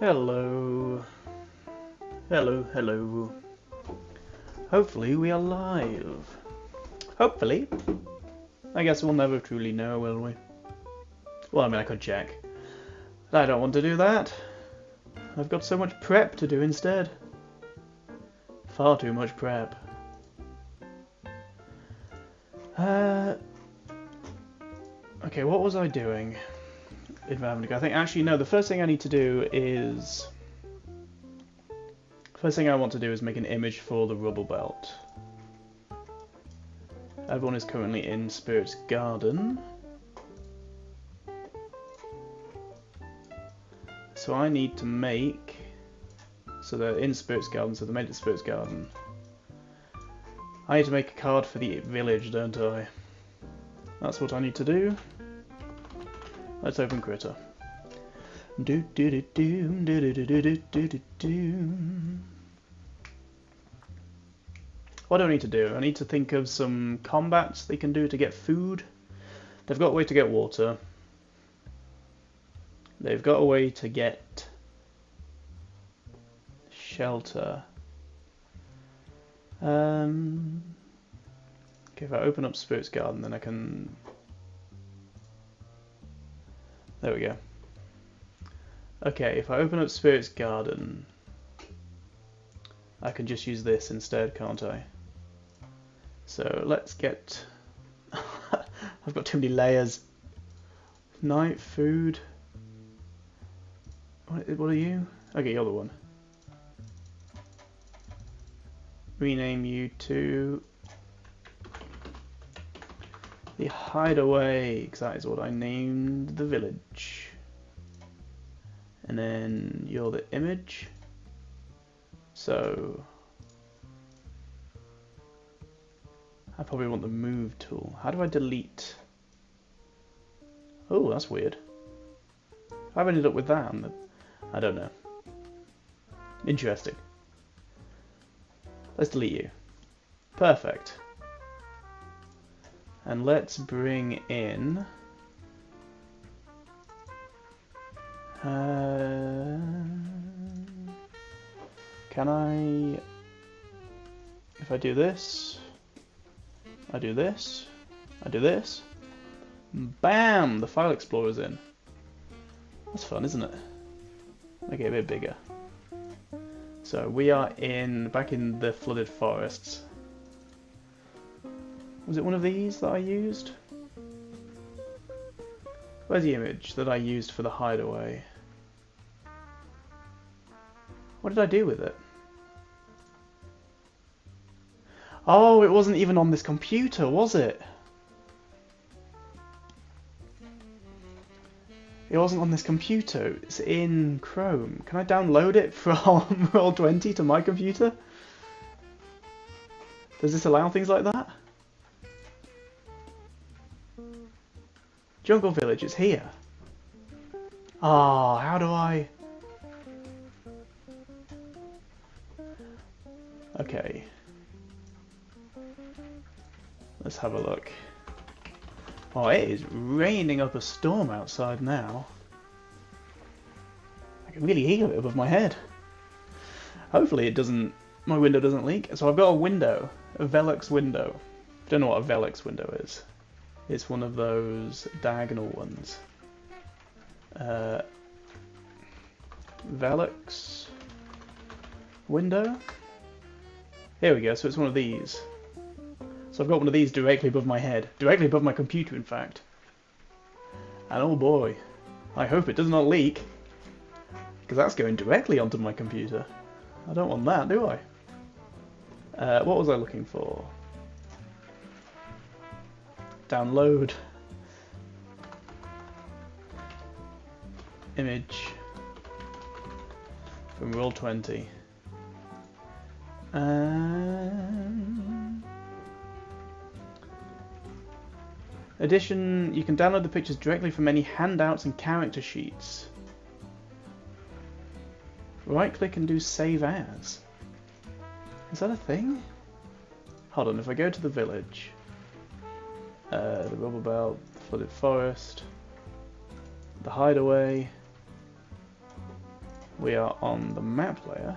Hello. Hello, hello. Hopefully we are live. Hopefully. I guess we'll never truly know, will we? Well, I mean, I could check. But I don't want to do that. I've got so much prep to do instead. Far too much prep. Okay, what was I doing in Ravnica? I think actually no, the first thing I need to do is... First thing I want to do is make an image for the rubble belt. Everyone is currently in Spirit's Garden. So I need to make... So they're in Spirit's Garden, so they made it Spirit's Garden. I need to make a card for the village, don't I? That's what I need to do. Let's open Critter. Do do do do do do do do do do. What do I need to do? I need to think of some combats they can do to get food. They've got a way to get water. They've got a way to get shelter. Okay, if I open up Spirit's Garden, then I can... There we go. Okay, if I open up Spirit's Garden, I can just use this instead, can't I? So let's get... I've got too many layers. Night, food... What are you? Okay, you're the one. Rename you to... The Hideaway, because that is what I named the village. And then you're the image. So... I probably want the move tool. How do I delete? Oh, that's weird. I've ended up with that. I don't know. Interesting. Let's delete you. Perfect. And let's bring in... can I... If I do this... I do this... I do this... Bam! The File Explorer's in. That's fun, isn't it? Make it a bit bigger. So we are back in the flooded forests. Was it one of these that I used? Where's the image that I used for the hideaway? What did I do with it? Oh, it wasn't even on this computer, was it? It wasn't on this computer, it's in Chrome. Can I download it from Roll20 to my computer? Does this allow things like that? Jungle Village, it's here. Ah, how do I... Okay. Let's have a look. Oh, it is raining up a storm outside now. I can really hear it above my head. Hopefully it doesn't... My window doesn't leak. So I've got a window. A Velux window. I don't know what a Velux window is. It's one of those diagonal ones. Velux window? Here we go, so it's one of these. So I've got one of these directly above my head. Directly above my computer, in fact. And oh boy, I hope it does not leak. Because that's going directly onto my computer. I don't want that, do I? What was I looking for? Download. Image. From Roll20. Addition, you can download the pictures directly from any handouts and character sheets. Right click and do save as. Is that a thing? Hold on, if I go to the village, the rubble belt, the flooded forest, the hideaway, we are on the map layer.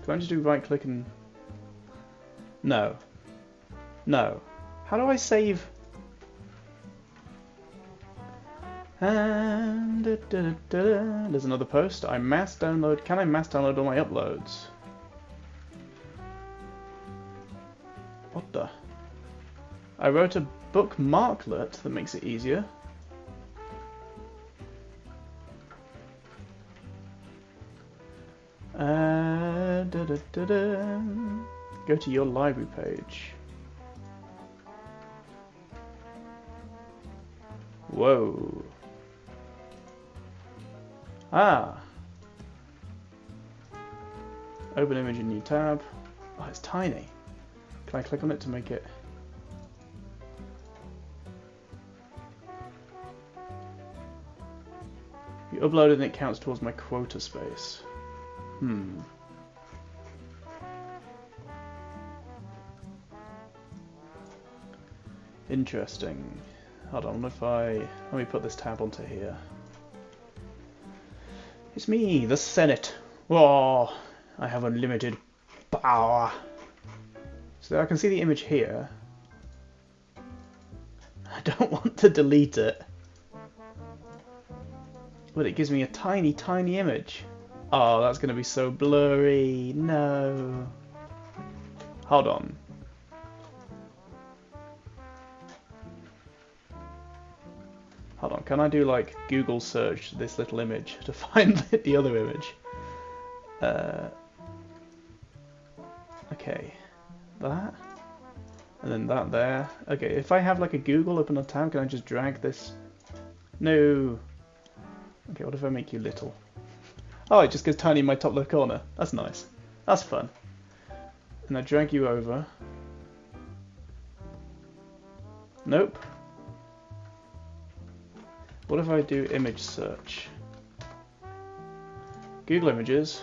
Can I just do right click and... No. No. How do I save? And there's another post. I mass download. Can I mass download all my uploads? What the? I wrote a bookmarklet that makes it easier. Go to your library page. Whoa. Ah. Open image in new tab. Oh, it's tiny. Can I click on it to make it? You uploaded and it counts towards my quota space. Interesting. Hold on, if let me put this tab onto here. It's me, the Senate. Oh, I have unlimited power. So I can see the image here. I don't want to delete it. But it gives me a tiny, tiny image. Oh, that's going to be so blurry. No. Hold on. Hold on, can I do like Google search this little image to find the other image? Okay, that, and then that there. Okay, if I have like a Google open a tab, can I just drag this? No. Okay, what if I make you little? Oh, it just goes tiny in my top left corner. That's nice. That's fun. And I drag you over. Nope. What if I do image search? Google Images.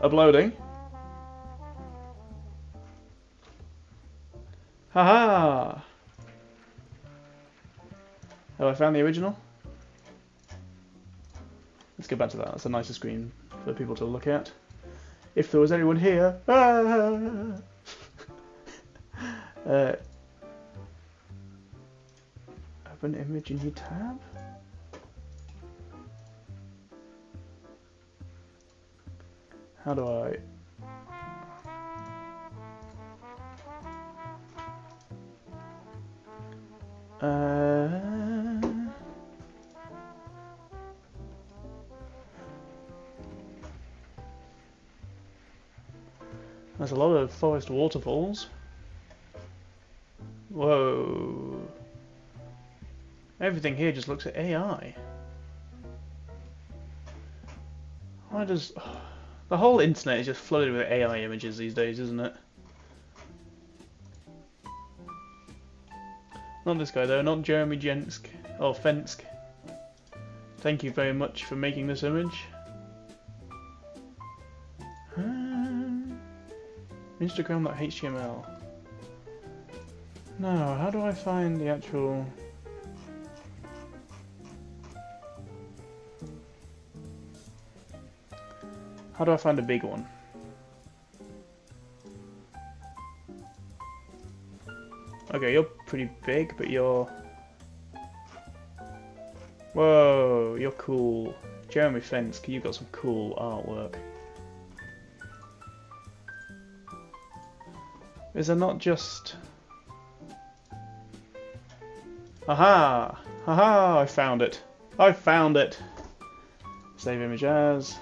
Uploading. Haha! Have I found the original? Let's go back to that. That's a nicer screen for people to look at. If there was anyone here. Ah! Open image in new tab. How do I? There's a lot of forest waterfalls. Whoa. Everything here just looks at AI. Why does... The whole internet is just flooded with AI images these days, isn't it? Not this guy though, not Jeremy Jensk or Fensk. Thank you very much for making this image. Instagram.html. No, how do I find the actual... How do I find a big one? Okay, you're pretty big, but you're... Whoa, you're cool. Jeremy Fensk, you've got some cool artwork. Is there not just... Aha! Aha! I found it! I found it! Save image as...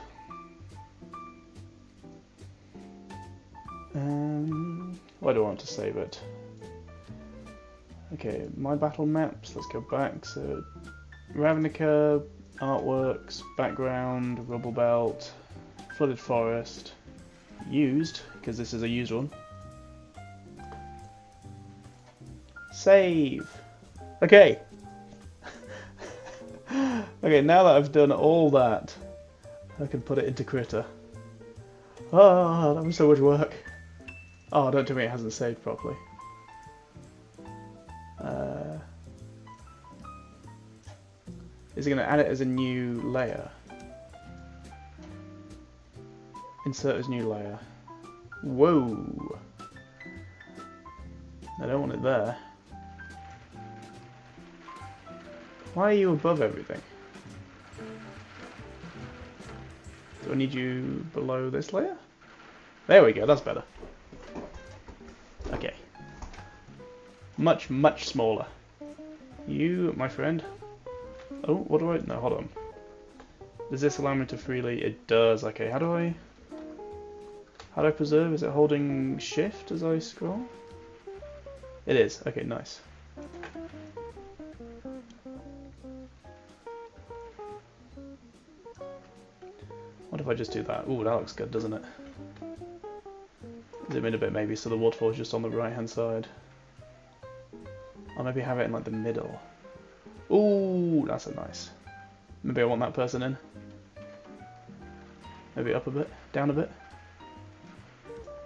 Why do I want to save it? Okay, my battle maps, let's go back. So, Ravnica, artworks, background, rubble belt, flooded forest, used, because this is a used one. Save! Okay! Okay, now that I've done all that, I can put it into Krita. Ah, that was so much work. Oh, don't tell me it hasn't saved properly. Is it going to add it as a new layer? Insert as new layer. Whoa! I don't want it there. Why are you above everything? Do I need you below this layer? There we go, that's better. Okay. Much, much smaller. You, my friend. Oh, what do I... No, hold on. Does this allow me to freely... It does, okay. How do I preserve? Is it holding shift as I scroll? It is, okay, nice. What if I just do that? Ooh, that looks good, doesn't it? Zoom in a bit maybe so the waterfall is just on the right hand side. Or maybe have it in like the middle. Ooh, that's a nice. Maybe I want that person in. Maybe up a bit, down a bit.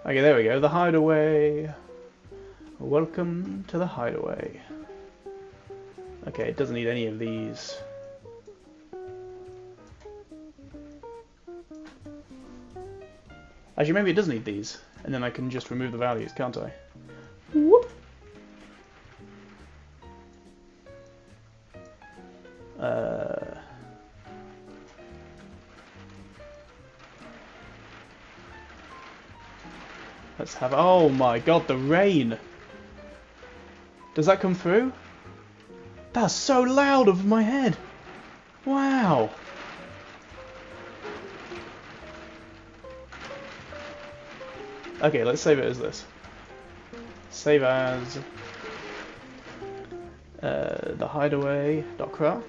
Okay, there we go, the hideaway. Welcome to the hideaway. Okay, it doesn't need any of these. Actually, maybe it does need these, and then I can just remove the values, can't I? Whoop! Let's have... Oh my god, the rain! Does that come through? That's so loud over my head! Wow! Okay, let's save it as this. Save as the hideaway.cra.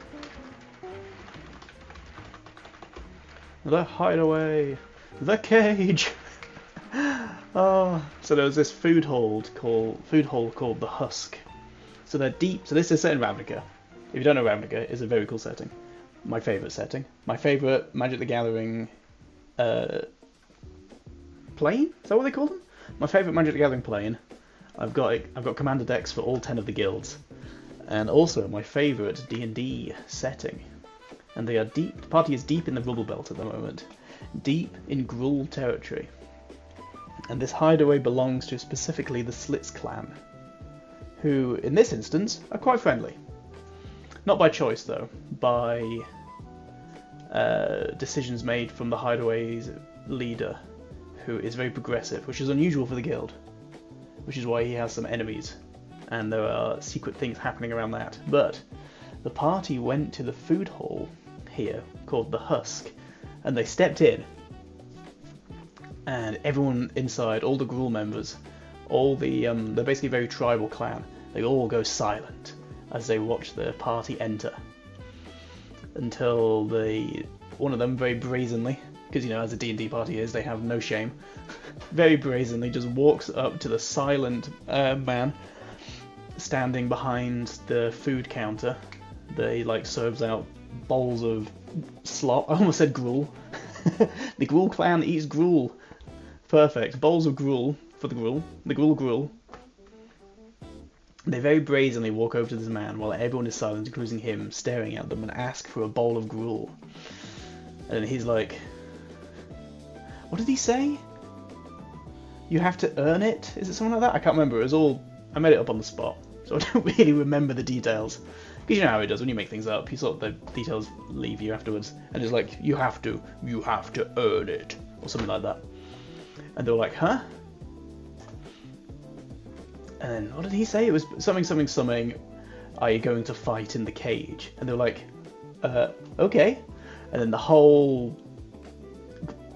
The hideaway, the cage. Oh, so there was this food hole called the Husk. So they're deep. So this is set in Ravnica. If you don't know, Ravnica is a very cool setting. My favourite setting. My favourite Magic the Gathering plane? Is that what they call them? My favourite Magic the Gathering plane. I've got commander decks for all 10 of the guilds, and also my favourite D&D setting. And they are deep. The party is deep in the Rubble Belt at the moment, deep in Gruul territory. And this hideaway belongs to specifically the Slits clan, who, in this instance, are quite friendly. Not by choice, though, by decisions made from the hideaway's leader, who is very progressive, which is unusual for the guild, which is why he has some enemies, and there are secret things happening around that. But the party went to the food hall here, called the Husk, and they stepped in, and everyone inside, all the Gruul members, all the they're basically a very tribal clan, they all go silent as they watch the party enter, until one of them very brazenly, because, you know, as a D&D party is, they have no shame, very brazenly just walks up to the silent man standing behind the food counter. They serves out bowls of slop. I almost said gruel. The Gruul clan eats gruel. Perfect. Bowls of gruel for the gruel. The gruel. They very brazenly walk over to this man while everyone is silent, including him, staring at them, and ask for a bowl of gruel. And he's like, what did he say? You have to earn it? Is it something like that? I can't remember. It was all... I made it up on the spot, so I don't really remember the details. Because you know how it does when you make things up. You sort of, the details leave you afterwards, and it's like, you have to earn it, or something like that. And they were like, huh? And then, what did he say? It was something, are you going to fight in the cage? And they were like, okay. And then the whole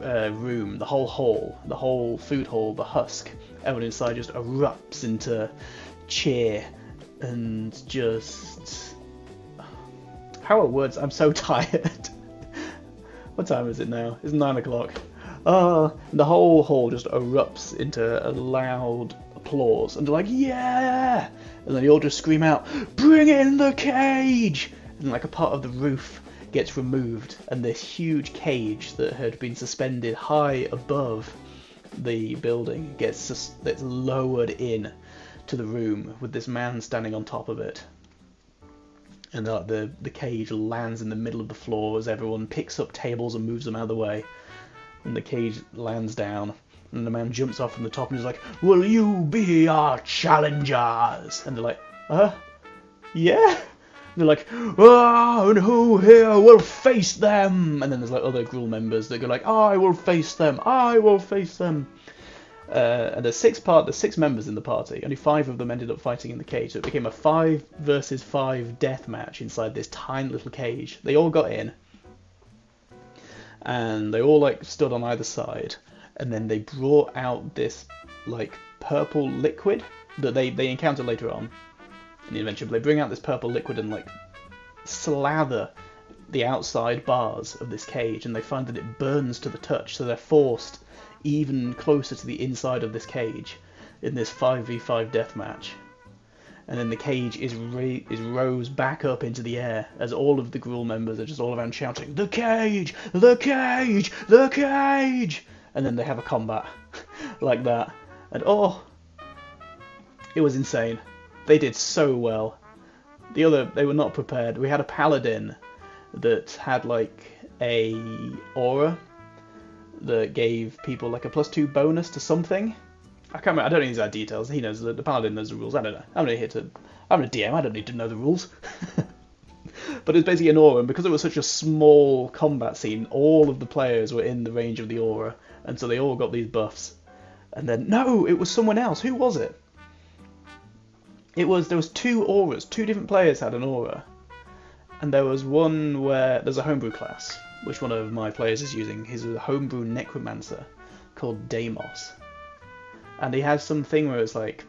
room, the whole hall, the whole food hall, the Husk, everyone inside just erupts into cheer and just... How are words? I'm so tired. What time is it now? It's 9 o'clock. The whole hall just erupts into a loud applause, and they're like, yeah! And then they all just scream out, bring in the cage! And like a part of the roof gets removed, and this huge cage that had been suspended high above the building gets lowered in to the room with this man standing on top of it. And the cage lands in the middle of the floor as everyone picks up tables and moves them out of the way. And the cage lands down, and the man jumps off from the top and is like, "Will you be our challengers?" And they're like, yeah? And they're like, "Ah, and who here will face them?" And then there's like other Gruul members that go like, "I will face them, I will face them." And there's six members in the party. Only 5 of them ended up fighting in the cage, so it became a 5 versus 5 death match inside this tiny little cage. They all got in, and they all like stood on either side, and then they brought out this like purple liquid that they encounter later on in the adventure. But they bring out this purple liquid and like slather the outside bars of this cage, and they find that it burns to the touch, so they're forced even closer to the inside of this cage in this 5v5 deathmatch. And then the cage is rose back up into the air as all of the Gruul members are just all around shouting, "The cage! The cage! The cage!" And then they have a combat like that. And oh, it was insane. They did so well. They were not prepared. We had a paladin that had like a aura that gave people like a +2 bonus to something. I can't remember. I don't need these details. He knows the paladin knows the rules. I don't know. I'm a DM. I don't need to know the rules. But it's basically an aura, and because it was such a small combat scene, all of the players were in the range of the aura, and so they all got these buffs. And then no, it was someone else. Who was it? There was 2 auras. 2 different players had an aura, and there was one where there's a homebrew class, which one of my players is using. He's a homebrew necromancer called Deimos. And he has something where it's like,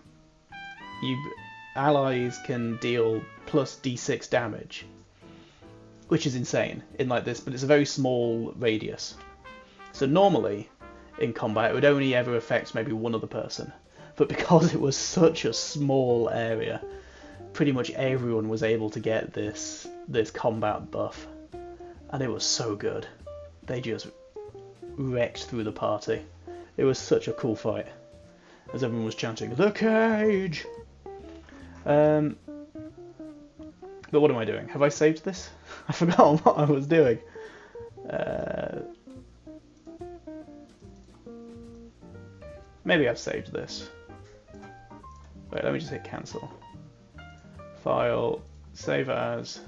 allies can deal +d6 damage, which is insane in like this, but it's a very small radius. So normally in combat it would only ever affect maybe one other person, but because it was such a small area, pretty much everyone was able to get this combat buff, and it was so good. They just wrecked through the party. It was such a cool fight, as everyone was chanting, "The cage!" But what am I doing? Have I saved this? I forgot what I was doing. Maybe I've saved this. Wait, let me just hit cancel. File, save as.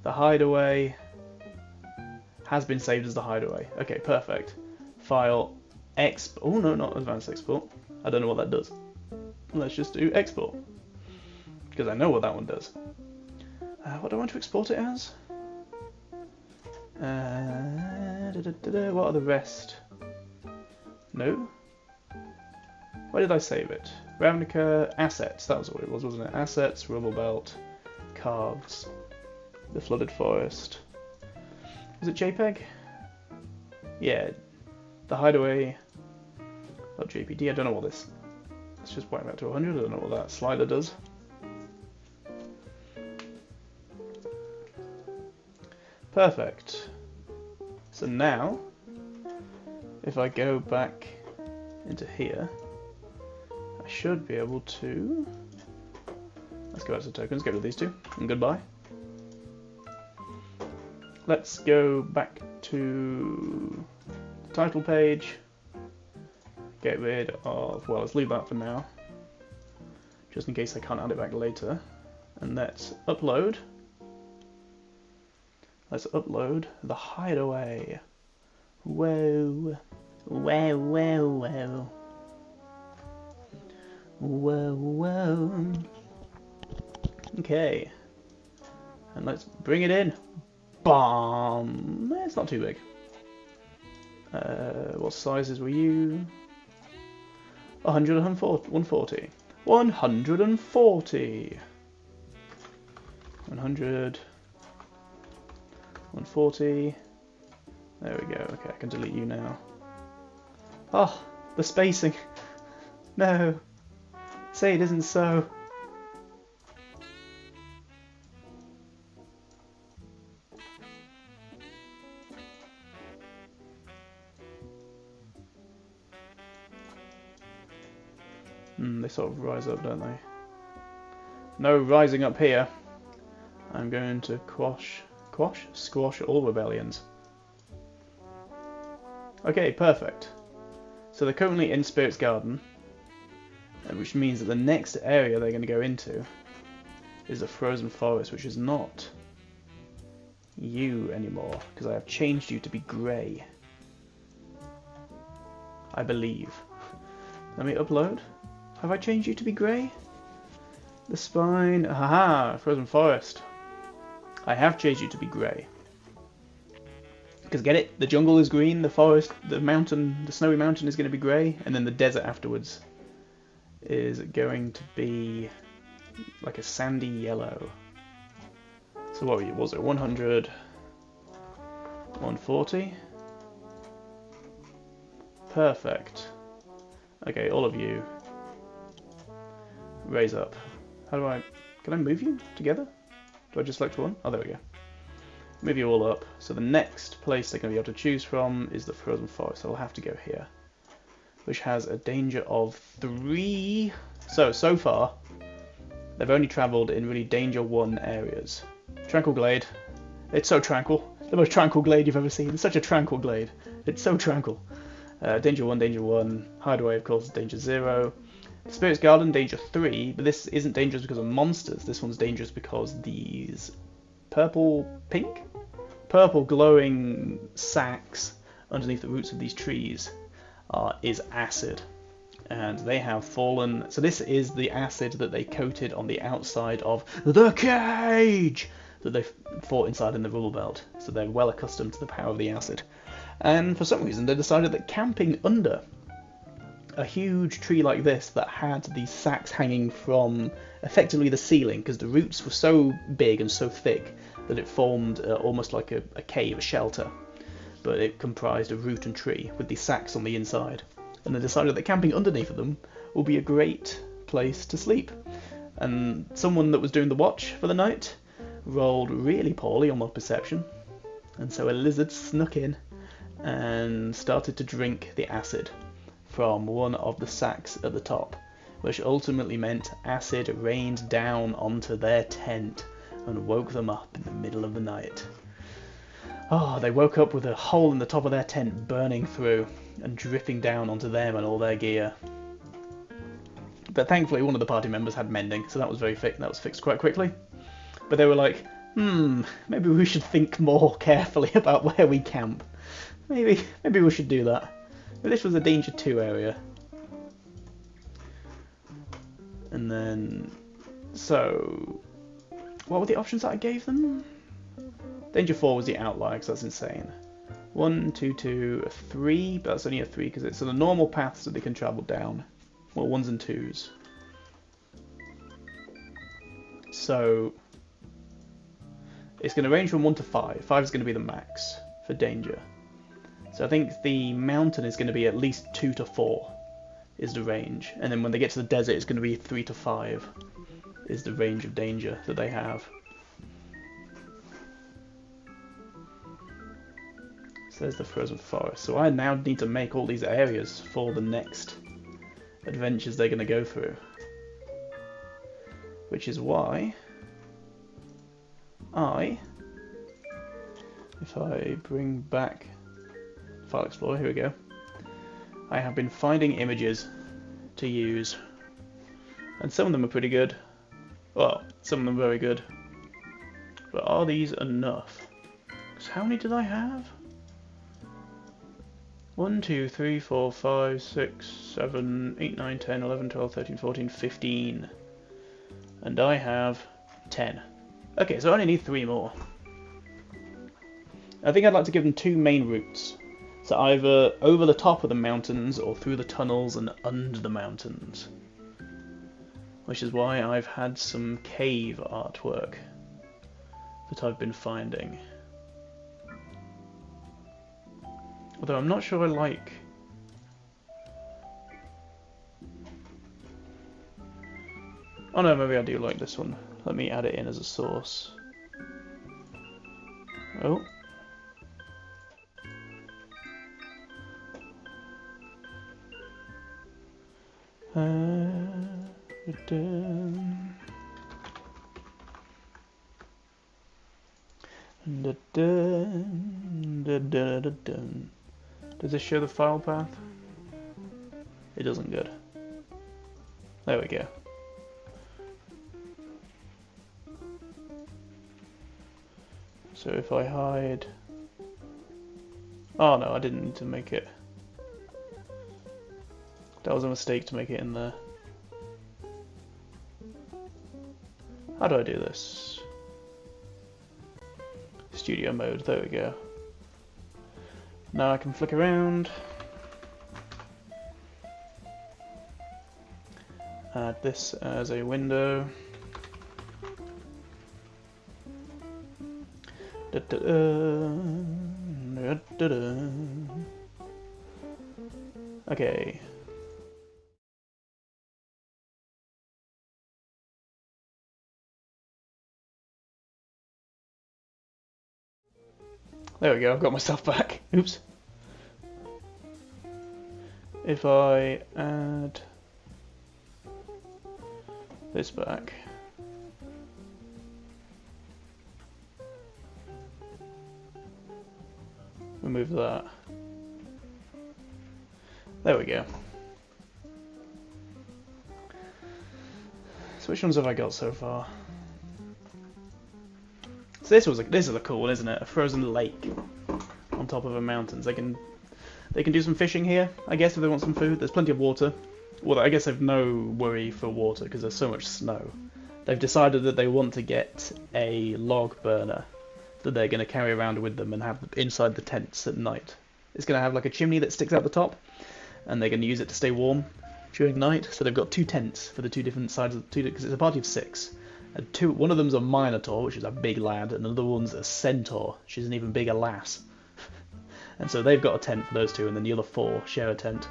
The hideaway has been saved as the hideaway. Okay, perfect. File, oh no, not advanced export. I don't know what that does. Let's just do export, because I know what that one does. What do I want to export it as? What are the rest? No? Where did I save it? Ravnica assets, that was what it was, wasn't it? Assets, rubble belt, cards, the flooded forest. Is it JPEG? Yeah, the hideaway. .jpd, I don't know what this. Let's just wipe that to 100, I don't know what that slider does. Perfect. So now, if I go back into here, I should be able to... Let's go out to tokens, get rid of these 2, and goodbye. Let's go back to the title page. Get rid of, well, let's leave that for now, just in case I can't add it back later. And let's upload. Let's upload the hideaway. Whoa. Whoa, whoa, whoa. Whoa, whoa. Okay. And let's bring it in. Bomb. It's not too big. What sizes were you? 100, 140. 140. 100. 140. There we go. Okay, I can delete you now. Oh, the spacing. No. Say it isn't so. They sort of rise up, don't they? No rising up here. I'm going to squash all rebellions. Okay, perfect. So they're currently in Spirit's Garden, which means that the next area they're going to go into is the Frozen Forest, which is not you anymore, because I have changed you to be grey. I believe. Let me upload. Have I changed you to be grey? The spine. Haha, Frozen Forest. I have changed you to be grey. Because get it? The jungle is green, the forest, the mountain, the snowy mountain is going to be grey, and then the desert afterwards is going to be like a sandy yellow. So what was it? 100, 140? Perfect. Okay, all of you, raise up. How do I... Can I move you together? Do I just select one? Oh, there we go. Move you all up. So the next place they're going to be able to choose from is the Frozen Forest. So I'll have to go here, which has a danger of 3. So far, they've only travelled in really danger 1 areas. Tranquil Glade. It's so tranquil. The most tranquil glade you've ever seen. It's such a tranquil glade. It's so tranquil. Danger 1, Danger 1. Hideaway, of course, Danger 0. Spirit's Garden, Danger 3. But this isn't dangerous because of monsters. This one's dangerous because these purple glowing sacks underneath the roots of these trees is acid. And they have fallen. So this is the acid that they coated on the outside of the cage that they fought inside in the rubble belt. So they're well accustomed to the power of the acid. And for some reason they decided that camping under a huge tree like this that had these sacks hanging from effectively the ceiling, because the roots were so big and so thick that it formed almost like a cave, a shelter, but it comprised of root and tree with these sacks on the inside. And they decided that camping underneath of them would be a great place to sleep. And someone that was doing the watch for the night rolled really poorly on my perception, and so a lizard snuck in and started to drink the acid from one of the sacks at the top, which ultimately meant acid rained down onto their tent and woke them up in the middle of the night. Oh, they woke up with a hole in the top of their tent burning through and dripping down onto them and all their gear. But thankfully one of the party members had mending, so that was fixed quite quickly. But they were like, maybe we should think more carefully about where we camp. Maybe we should do that. But this was a Danger 2 area. And then, so, what were the options that I gave them? Danger 4 was the outlier, because that's insane. 1, 2, 2, 3, but that's only a 3 because it's the normal paths that they can travel down. Well, 1s and 2s. So, it's going to range from 1 to 5. 5 is going to be the max for danger. So I think the mountain is going to be at least 2 to 4 is the range. And then when they get to the desert, it's going to be 3 to 5 is the range of danger that they have. So there's the Frozen Forest. So I now need to make all these areas for the next adventures they're going to go through. Which is why if I bring back File Explorer, here we go, I have been finding images to use, and some of them are pretty good. Well, some of them are very good. But are these enough? Because how many did I have? 1, 2, 3, 4, 5, 6, 7, 8, 9, 10, 11, 12, 13, 14, 15. And I have 10. Okay, so I only need 3 more. I think I'd like to give them 2 main routes. So either over the top of the mountains or through the tunnels and under the mountains. Which is why I've had some cave artwork that I've been finding. Although I'm not sure I like... Oh no, maybe I do like this one. Let me add it in as a source. Oh. Does this show the file path? It doesn't. Good. There we go. So if I hide... Oh no, I didn't need to make it. That was a mistake to make it in there. How do I do this? Studio mode, there we go. Now I can flick around. Add this as a window. Okay. There we go, I've got myself back. Oops. If I add this back. Remove that. There we go. So which ones have I got so far? So this is a cool one, isn't it? A frozen lake on top of a mountain. They can do some fishing here, I guess, if they want some food. There's plenty of water. Well, I guess they've no worry for water because there's so much snow. They've decided that they want to get a log burner that they're going to carry around with them and have inside the tents at night. It's going to have like a chimney that sticks out the top, and they're going to use it to stay warm during night. So they've got two tents for the two different sides of the two, because it's a party of 6. And one of them's a Minotaur, which is a big lad, and another one's a Centaur, which is an even bigger lass. And so they've got a tent for those two, and then the other 4 share a tent.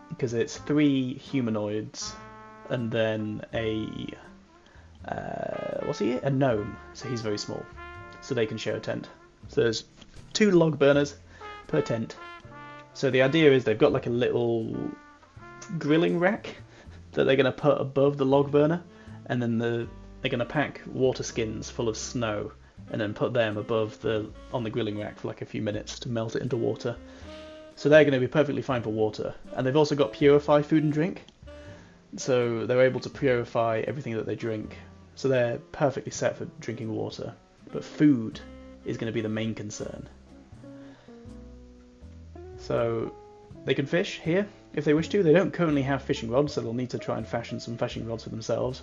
Because it's 3 humanoids, and then a... what's he? A gnome, so he's very small. So they can share a tent. So there's 2 log burners per tent. So the idea is they've got like a little grilling rack that they're going to put above the log burner, and then they're going to pack water skins full of snow and then put them above on the grilling rack for like a few minutes to melt it into water. So they're going to be perfectly fine for water. And they've also got Purify food and drink, so they're able to purify everything that they drink. So they're perfectly set for drinking water. But food is going to be the main concern. So they can fish here if they wish to. They don't currently have fishing rods, so they'll need to try and fashion some fishing rods for themselves.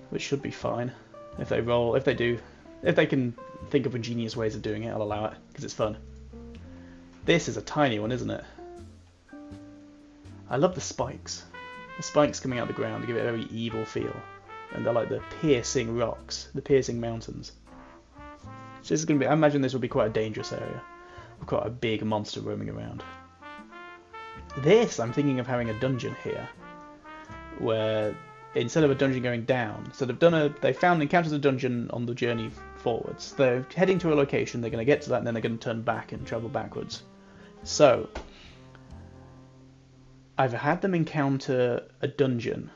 Which should be fine. If they can think of ingenious ways of doing it, I'll allow it, because it's fun. This is a tiny one, isn't it? I love the spikes. The spikes coming out of the ground to give it a very evil feel. And they're like the piercing rocks, the piercing mountains. So this is going to be, I imagine this will be quite a dangerous area. With quite a big monster roaming around. This, I'm thinking of having a dungeon here. Where, instead of a dungeon going down, so they've encountered a dungeon on the journey forwards. They're heading to a location, they're going to get to that, and then they're going to turn back and travel backwards. So, I've had them encounter a dungeon,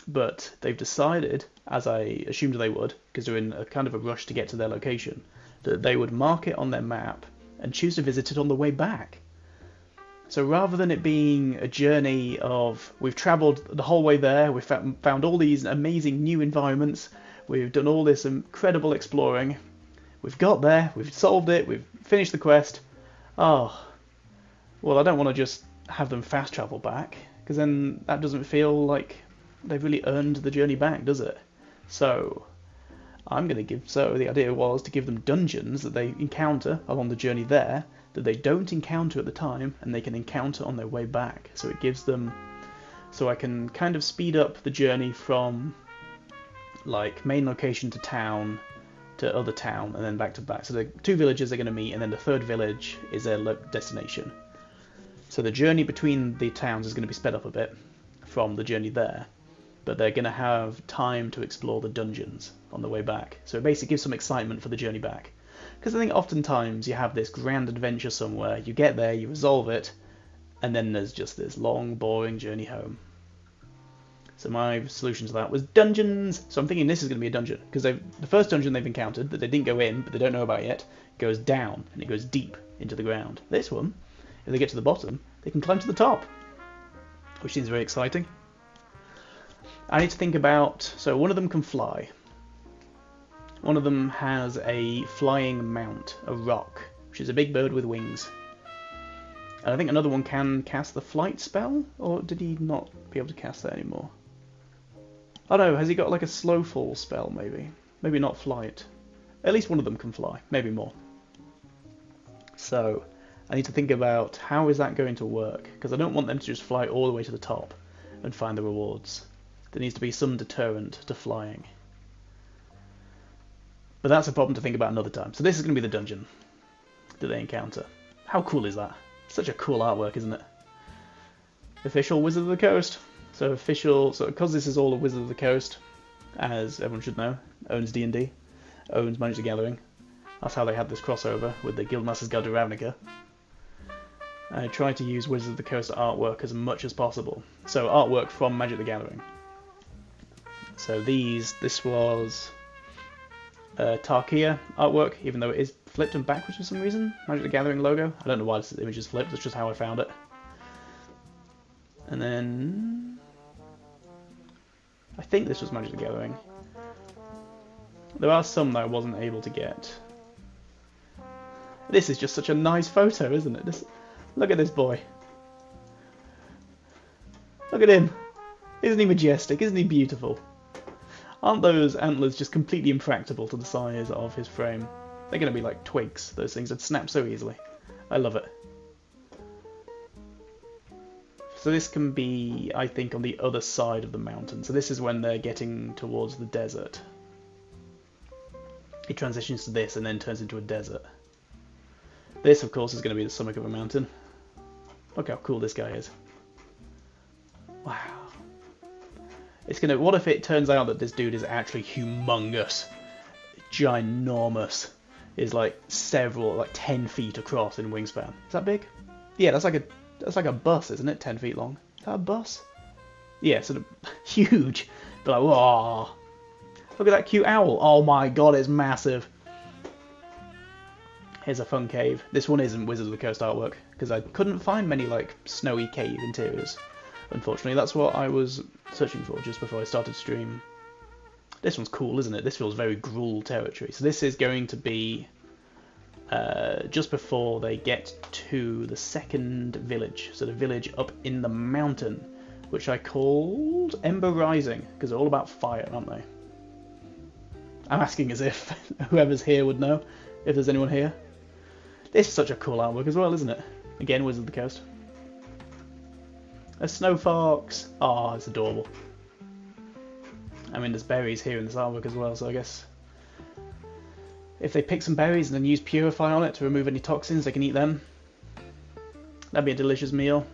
but they've decided, as I assumed they would, because they're in a kind of a rush to get to their location, that they would mark it on their map and choose to visit it on the way back. So rather than it being a journey of, we've travelled the whole way there, we've found all these amazing new environments, we've done all this incredible exploring, we've got there, we've solved it, we've finished the quest, well, I don't want to just have them fast travel back, because then that doesn't feel like they've really earned the journey back, does it? So the idea was to give them dungeons that they encounter along the journey there, that they don't encounter at the time, and they can encounter on their way back. So it gives them, so I can kind of speed up the journey from like main location to town to other town, and then back to back. So the 2 villages are going to meet, and then the 3rd village is their destination. So the journey between the towns is going to be sped up a bit from the journey there, but they're going to have time to explore the dungeons on the way back. So it basically gives some excitement for the journey back. Because I think oftentimes you have this grand adventure somewhere, you get there, you resolve it, and then there's just this long, boring journey home. So my solution to that was dungeons. So I'm thinking this is going to be a dungeon, because the first dungeon they've encountered that they didn't go in, but they don't know about yet, goes down, and it goes deep into the ground. This one, if they get to the bottom, they can climb to the top, which seems very exciting. I need to think about, so one of them can fly. One of them has a flying mount, a rock, which is a big bird with wings. And I think another one can cast the flight spell, or did he not be able to cast that anymore? Oh no, has he got like a slow fall spell maybe? Maybe not flight. At least one of them can fly, maybe more. So I need to think about how is that going to work, because I don't want them to just fly all the way to the top and find the rewards. There needs to be some deterrent to flying. But that's a problem to think about another time. So this is going to be the dungeon that they encounter. How cool is that? Such a cool artwork, isn't it? Official Wizard of the Coast. So because this is all a Wizard of the Coast, as everyone should know, owns D&D, owns Magic the Gathering. That's how they had this crossover with the Guildmaster's Guide to Ravnica. I try to use Wizard of the Coast artwork as much as possible. So artwork from Magic the Gathering. So this was Tarkia artwork, even though it is flipped and backwards for some reason. Magic the Gathering logo. I don't know why this image is flipped, that's just how I found it. And then I think this was Magic the Gathering. There are some that I wasn't able to get. This is just such a nice photo, isn't it? Look at this boy. Look at him. Isn't he majestic? Isn't he beautiful? Aren't those antlers just completely impractical to the size of his frame? They're going to be like twigs, those things that snap so easily. I love it. So this can be, I think, on the other side of the mountain. So this is when they're getting towards the desert. It transitions to this and then turns into a desert. This, of course, is going to be the summit of a mountain. Look how cool this guy is. Wow. What if it turns out that this dude is actually humongous, ginormous, is like 10 feet across in wingspan. Is that big? Yeah, that's like a bus, isn't it? 10 feet long. Is that a bus? Yeah, sort of huge. But like, whoa! Look at that cute owl. Oh my god, it's massive. Here's a fun cave. This one isn't Wizard of the Coast artwork because I couldn't find many like snowy cave interiors. Unfortunately, that's what I was searching for just before I started stream. This one's cool, isn't it? This feels very Gruul territory. So this is going to be just before they get to the second village. So the village up in the mountain, which I called Ember Rising, because they're all about fire, aren't they? I'm asking as if whoever's here would know, if there's anyone here. This is such a cool artwork as well, isn't it? Again, Wizard of the Coast. A snow fox. Oh, it's adorable. I mean, there's berries here in this artwork as well, so I guess if they pick some berries and then use Purify on it to remove any toxins, they can eat them. That'd be a delicious meal.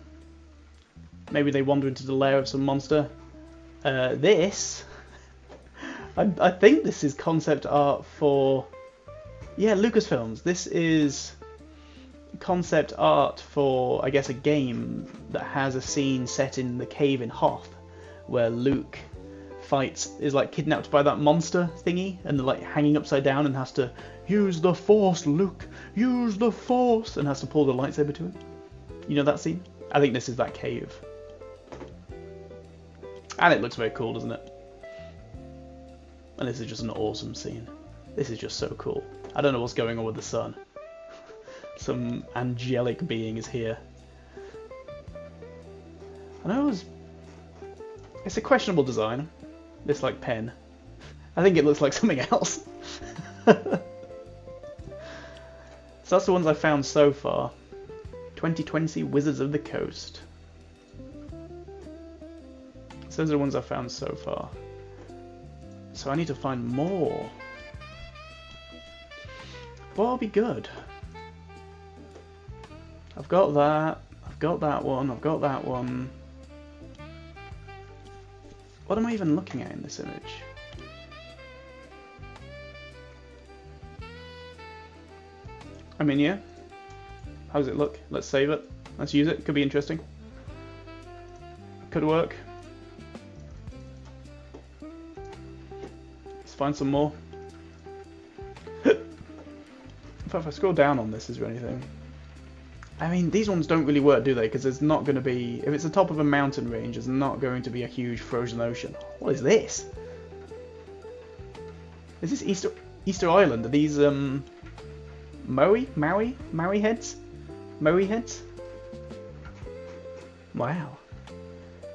Maybe they wander into the lair of some monster. This, I think this is concept art for, yeah, Lucasfilms. This is concept art for, I guess, a game that has a scene set in the cave in Hoth, where Luke is like kidnapped by that monster thingy, and they're like hanging upside down and has to use the Force, Luke, use the Force, and has to pull the lightsaber to him. You know that scene? I think this is that cave. And it looks very cool, doesn't it? And this is just an awesome scene. This is just so cool. I don't know what's going on with the sun. Some angelic being is here. I know it's a questionable design. This like pen. I think it looks like something else. So that's the ones I've found so far. 2020 Wizards of the Coast. So those are the ones I've found so far. So I need to find more. What'll be good? I've got that. I've got that one. I've got that one. What am I even looking at in this image? I mean, yeah. How does it look? Let's save it. Let's use it. Could be interesting. Could work. find some more. In fact, if I scroll down on this, is there anything? I mean, these ones don't really work, do they? Because there's not going to be... If it's the top of a mountain range, there's not going to be a huge frozen ocean. What is this? Is this Easter Island? Are these, Maui heads? Maui heads? Wow.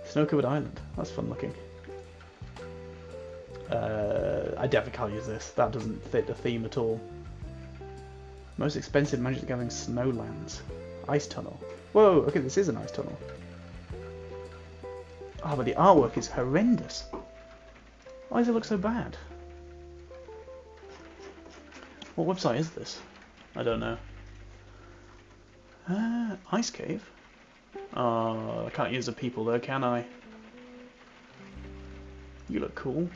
Snow-covered island. That's fun looking. I definitely can't use this. That doesn't fit the theme at all. Most expensive Magic the Gathering Snowlands. Ice tunnel. Whoa, okay, this is an ice tunnel. Oh, but the artwork is horrendous. Why does it look so bad? What website is this? I don't know. Ice cave? Oh, I can't use the people though, can I? You look cool.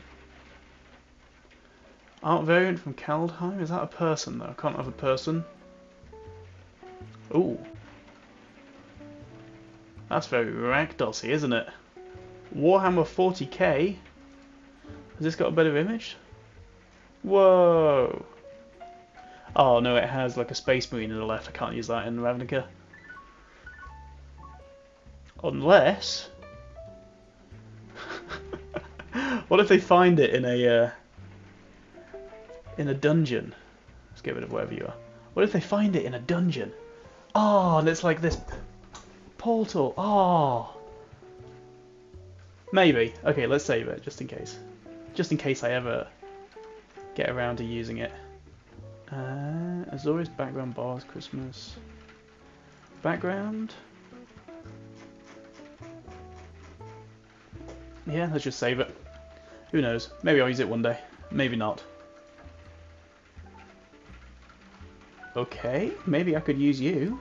Art variant from Kaldheim? Is that a person though? I can't have a person. Ooh. That's very ragdossy, isn't it? Warhammer 40k? Has this got a better image? Whoa! Oh no, it has like a space marine on the left. I can't use that in Ravnica. Unless... What if they find it in a dungeon? Let's get rid of wherever you are. What if they find it in a dungeon? Oh, and it's like this portal. Oh. Maybe. Okay, let's save it, just in case. Just in case I ever get around to using it. Azorius background bars, Christmas. Background. Yeah, let's just save it. Who knows? Maybe I'll use it one day. Maybe not. Okay, maybe I could use you.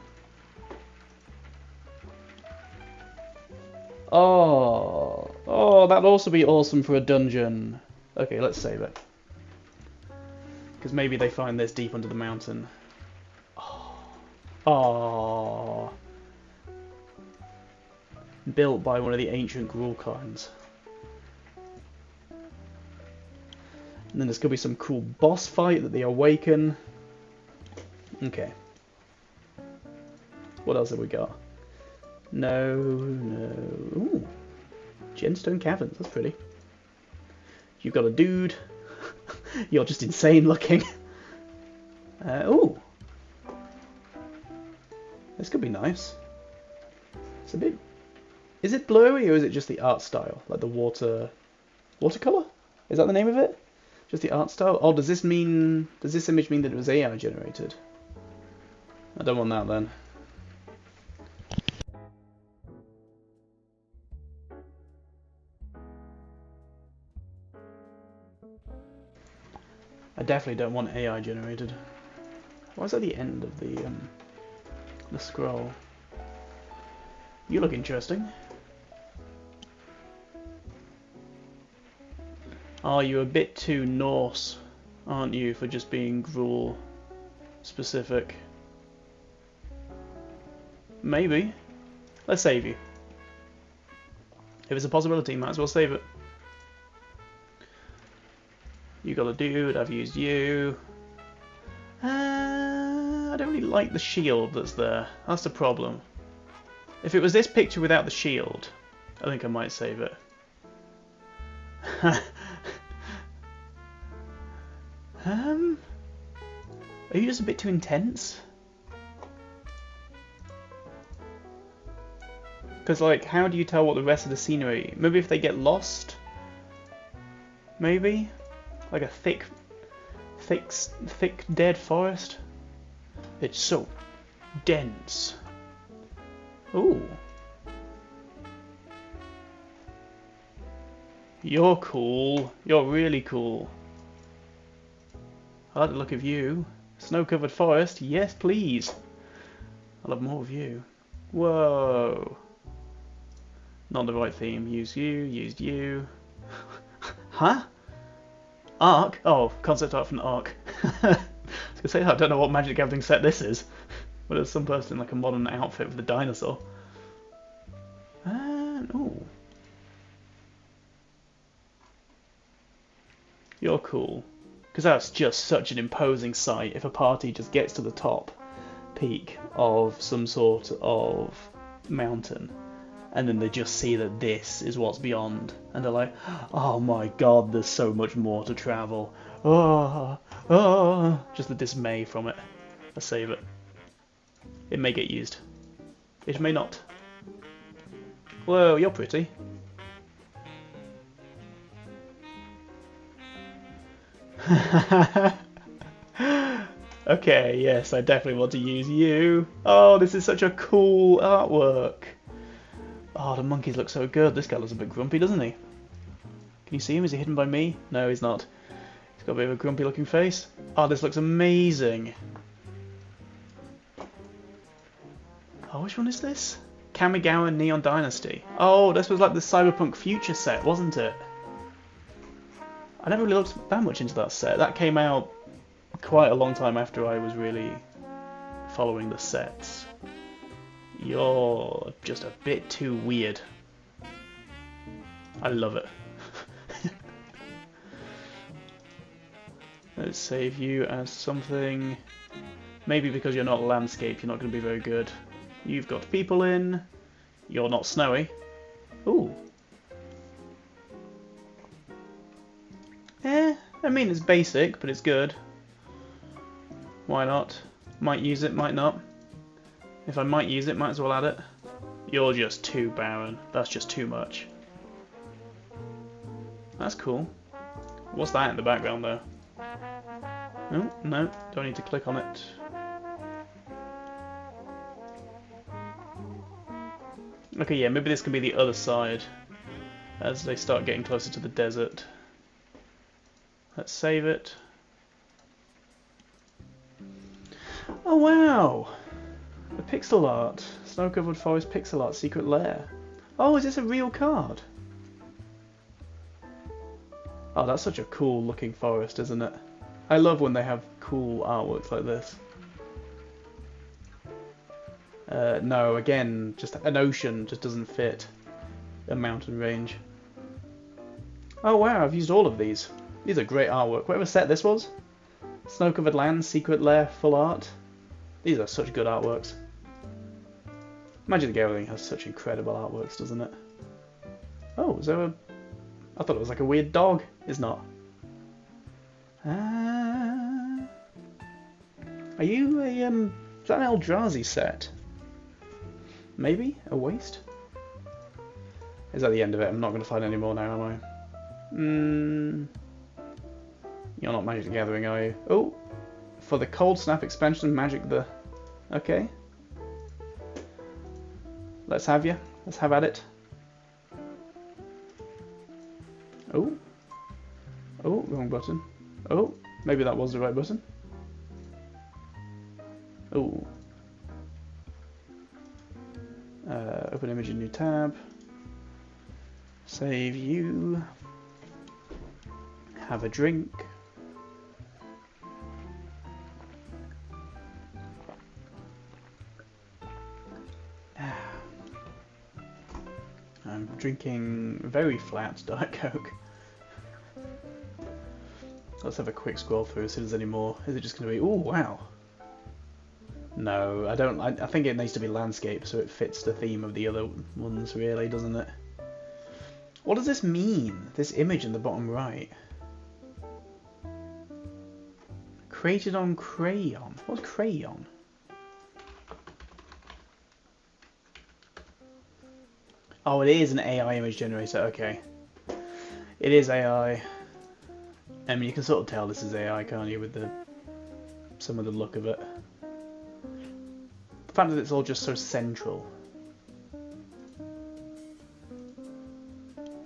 Oh, that'd also be awesome for a dungeon. Okay, let's save it. Because maybe they find this deep under the mountain. Oh. Built by one of the ancient Gruul clans. And then there's going to be some cool boss fight that they awaken. Okay. What else have we got? No. Ooh. Gemstone Caverns, that's pretty. You've got a dude. You're just insane looking. Ooh. This could be nice. It's a bit... Is it blurry or is it just the art style? Like the watercolor? Is that the name of it? Just the art style? Oh, does this image mean that it was AI generated? I don't want that then. I definitely don't want AI generated. Why is that the end of the scroll? You look interesting. Oh, you're a bit too Norse, aren't you, for just being Gruul specific? Maybe. Let's save you. If it's a possibility, might as well save it. You got a dude, I've used you. I don't really like the shield that's there. That's the problem. If it was this picture without the shield, I think I might save it. Are you just a bit too intense? Because, like, how do you tell what the rest of the scenery... Maybe if they get lost? Maybe? Like a thick dead forest? It's so dense. Ooh. You're cool. You're really cool. I like the look of you. Snow-covered forest? Yes, please. I'll have more of you. Whoa. Not the right theme. Use you, used you. Huh? Ark? Oh, concept art from Ark. I was going to say, I don't know what Magic the Gathering set this is. But it's some person in like a modern outfit with a dinosaur. Ooh. You're cool. Because that's just such an imposing sight if a party just gets to the top peak of some sort of mountain and then they just see that this is what's beyond and they're like, oh my god, there's so much more to travel. Oh, oh. Just the dismay from it. Let's save it. It may get used. It may not. Whoa, you're pretty. Okay, yes, I definitely want to use you. Oh, this is such a cool artwork. Oh, the monkeys look so good. This guy looks a bit grumpy, doesn't he? Can you see him? Is he hidden by me? No, he's not. He's got a bit of a grumpy looking face. Oh, this looks amazing. Oh, which one is this? Kamigawa Neon Dynasty. Oh, this was like the Cyberpunk Future set, wasn't it? I never really looked that much into that set. That came out quite a long time after I was really following the sets. You're just a bit too weird. I love it. Let's save you as something. Maybe because you're not landscape, you're not going to be very good. You've got people in. You're not snowy. Ooh. I mean it's basic, but it's good. Why not? Might use it, might not. If I might use it, might as well add it. You're just too barren. That's just too much. That's cool. What's that in the background though? Oh, no, don't need to click on it. Okay, yeah, maybe this can be the other side as they start getting closer to the desert. Let's save it. Oh wow! The pixel art. Snow-covered forest pixel art secret lair. Oh, is this a real card? Oh, that's such a cool looking forest, isn't it? I love when they have cool artworks like this. No, again, just an ocean just doesn't fit a mountain range. Oh wow, I've used all of these. These are great artwork. Whatever set this was. Snow-covered land, secret lair, full art. These are such good artworks. Magic the Gathering has such incredible artworks, doesn't it? Oh, is there a... I thought it was like a weird dog. It's not. Are you a, is that an Eldrazi set? Maybe? A waste? Is that the end of it? I'm not going to find any more now, am I? You're not Magic the Gathering, are you? Oh! For the Cold Snap expansion, Magic the... Okay. Let's have you. Let's have at it. Oh. Oh, wrong button. Oh, maybe that was the right button. Oh. Open image in new tab. Save you. Have a drink. I'm drinking very flat Diet Coke. Let's have a quick scroll through, see if there's any more. Is it just going to be, oh wow. No, I don't. I think it needs to be landscape so it fits the theme of the other ones, really, doesn't it? What does this mean? This image in the bottom right. Created on crayon. What's crayon? Oh, it is an AI image generator. Okay, it is AI. I mean, you can sort of tell this is AI, can't you, with some of the look of it. The fact that it's all just so central.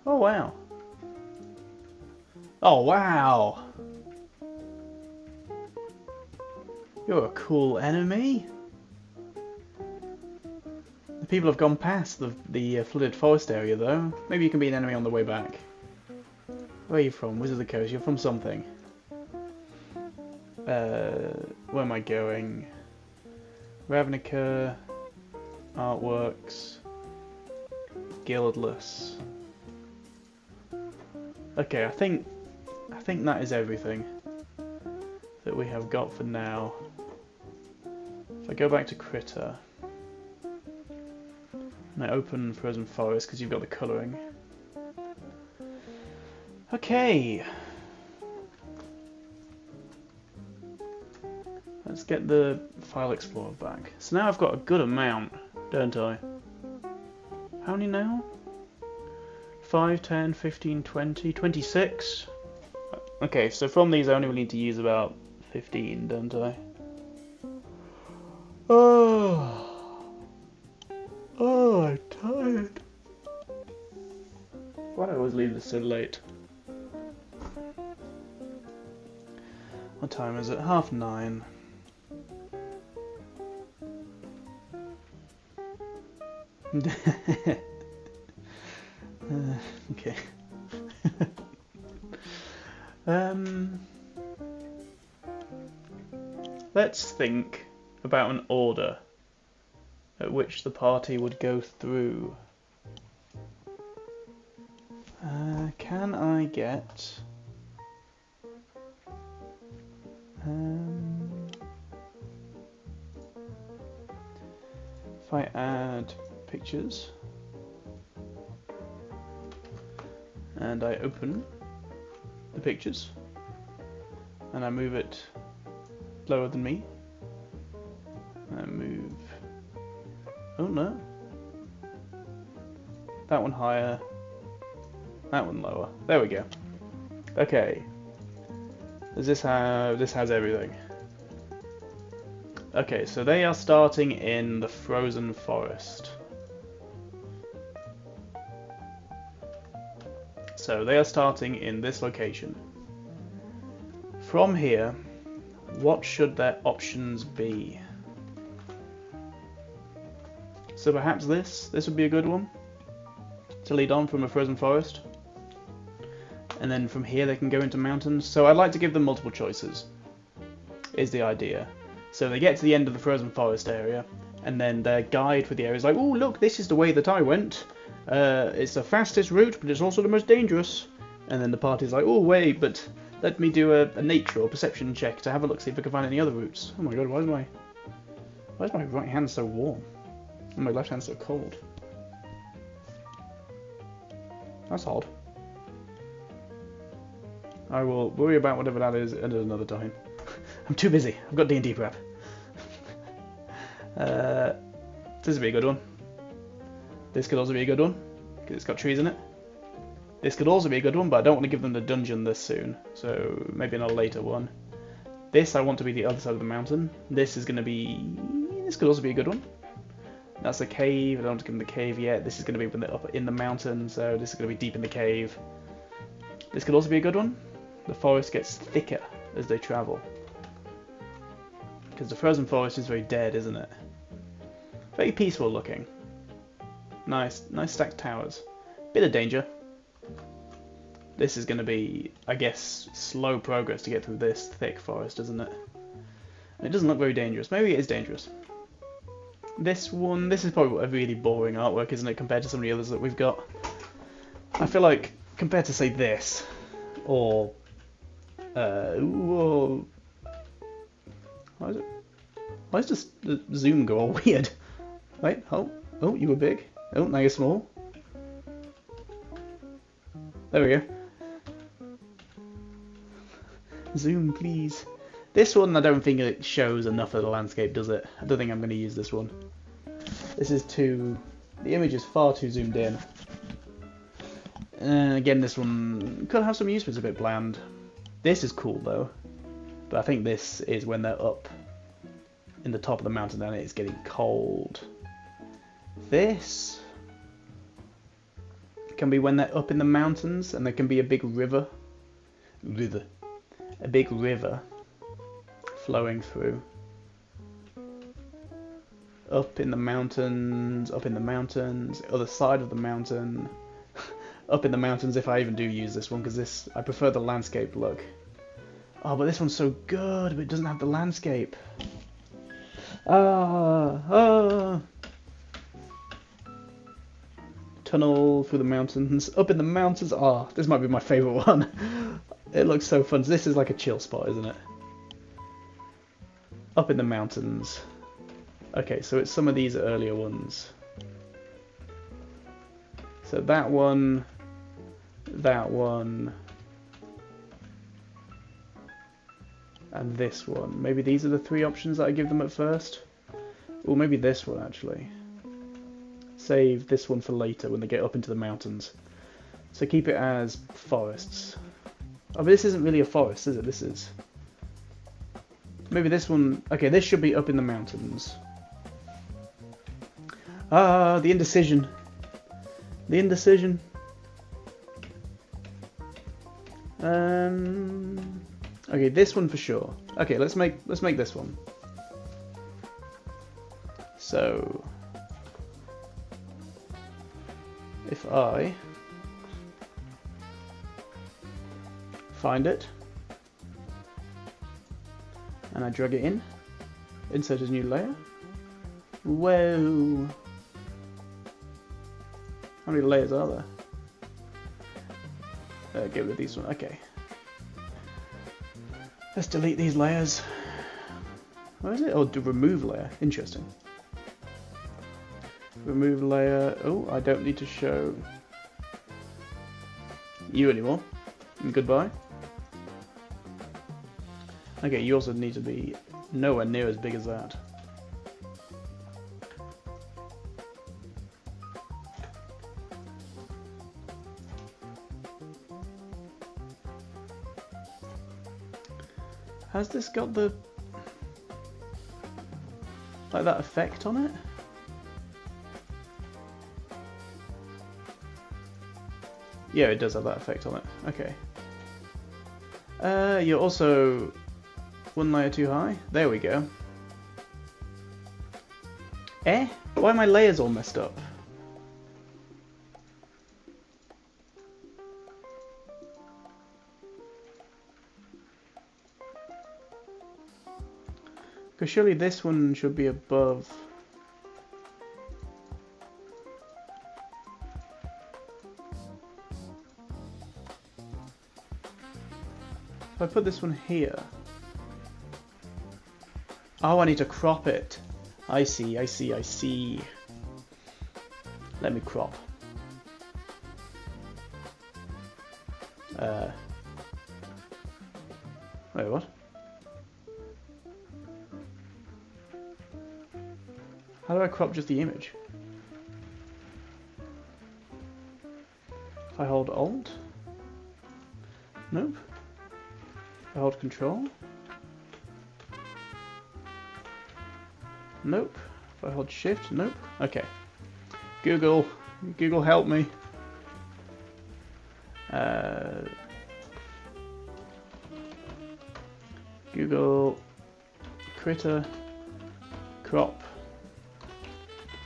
Oh wow. Oh wow. You're a cool enemy. The people have gone past the flooded forest area though. Maybe you can be an enemy on the way back. Where are you from? Wizard of the Coast. You're from something. Where am I going? Ravnica. Artworks. Guildless. Okay, I think I think that is everything that we have got for now. If I go back to Critter, and I open Frozen Forest because you've got the colouring. Okay. Let's get the File Explorer back. So now I've got a good amount, don't I? How many now? 5, 10, 15, 20, 26? Okay, so from these I only really need to use about 15, don't I? Oh, I'm tired. Why do I always leave this so late? What time is it? 9:30. Okay. Let's think about an order at which the party would go through. Can I get... if I add pictures and I open the pictures and I move it lower than me, and I move, oh no, that one higher, that one lower, there we go. Okay, does this have, this has everything. Okay, so they are starting in the Frozen Forest. So they are starting in this location. From here, what should their options be? So perhaps this would be a good one to lead on from a Frozen Forest. And then from here they can go into mountains. So I'd like to give them multiple choices, is the idea. So they get to the end of the Frozen Forest area, and then their guide for the area is like, oh look, this is the way that I went. It's the fastest route, but it's also the most dangerous. And then the party's like, oh wait, but let me do a nature or perception check to have a look, see if I can find any other routes. Oh my god, why is my right hand so warm? And my left hand so cold? That's odd. I will worry about whatever that is at another time. I'm too busy. I've got D&D prep. This would be a good one. This could also be a good one, because it's got trees in it. This could also be a good one, but I don't want to give them the dungeon this soon, so maybe in a later one. This I want to be the other side of the mountain. This is going to be... this could also be a good one. That's a cave. I don't want to give them the cave yet. This is going to be when they're up in the mountain, so this is going to be deep in the cave. This could also be a good one. The forest gets thicker as they travel. Because the Frozen Forest is very dead, isn't it? Very peaceful looking. Nice stacked towers. Bit of danger. This is going to be, I guess, slow progress to get through this thick forest, isn't it? And it doesn't look very dangerous. Maybe it is dangerous. This one, this is probably a really boring artwork, isn't it, compared to some of the others that we've got. I feel like, compared to, say, this, or... whoa. Why does the zoom go all weird? Wait, oh, you were big. Oh, now you're small. There we go. Zoom, please. This one, I don't think it shows enough of the landscape, does it? I don't think I'm going to use this one. This is too... the image is far too zoomed in. Again, this one could have some use, but it's a bit bland. This is cool, though. But I think this is when they're up in the top of the mountain and it's getting cold. This can be when they're up in the mountains and there can be a big river. A big river flowing through. Up in the mountains, other side of the mountain. Up in the mountains if I even do use this one, because this, I prefer the landscape look. Oh, but this one's so good, but it doesn't have the landscape. Tunnel through the mountains, up in the mountains. Ah, this might be my favourite one. It looks so fun. This is like a chill spot, isn't it? Up in the mountains. Okay, so it's some of these earlier ones. So that one, and this one. Maybe these are the three options that I give them at first. Or maybe this one, actually. Save this one for later when they get up into the mountains. So keep it as forests. Oh, but this isn't really a forest, is it? This is... Maybe this one... Okay, this should be up in the mountains. Ah, the indecision. The indecision. Okay, this one for sure. Okay, let's make this one. So if I find it and I drag it in, insert a new layer. Whoa! How many layers are there? Get rid of these one. Okay. Let's delete these layers. What is it? Oh, to remove layer. Interesting. Remove layer. Oh, I don't need to show you anymore. Goodbye. Okay, you also need to be nowhere near as big as that. Has this got the... like that effect on it? Yeah, it does have that effect on it. Okay. You're also one layer too high. There we go. Eh? Why are my layers all messed up? Because surely this one should be above. If I put this one here. Oh, I need to crop it. I see, I see, I see. Let me crop. Wait, what? How do I crop just the image? If I hold Alt? Nope. If I hold Control? Nope. If I hold Shift? Nope. Okay. Google help me. Google critter crop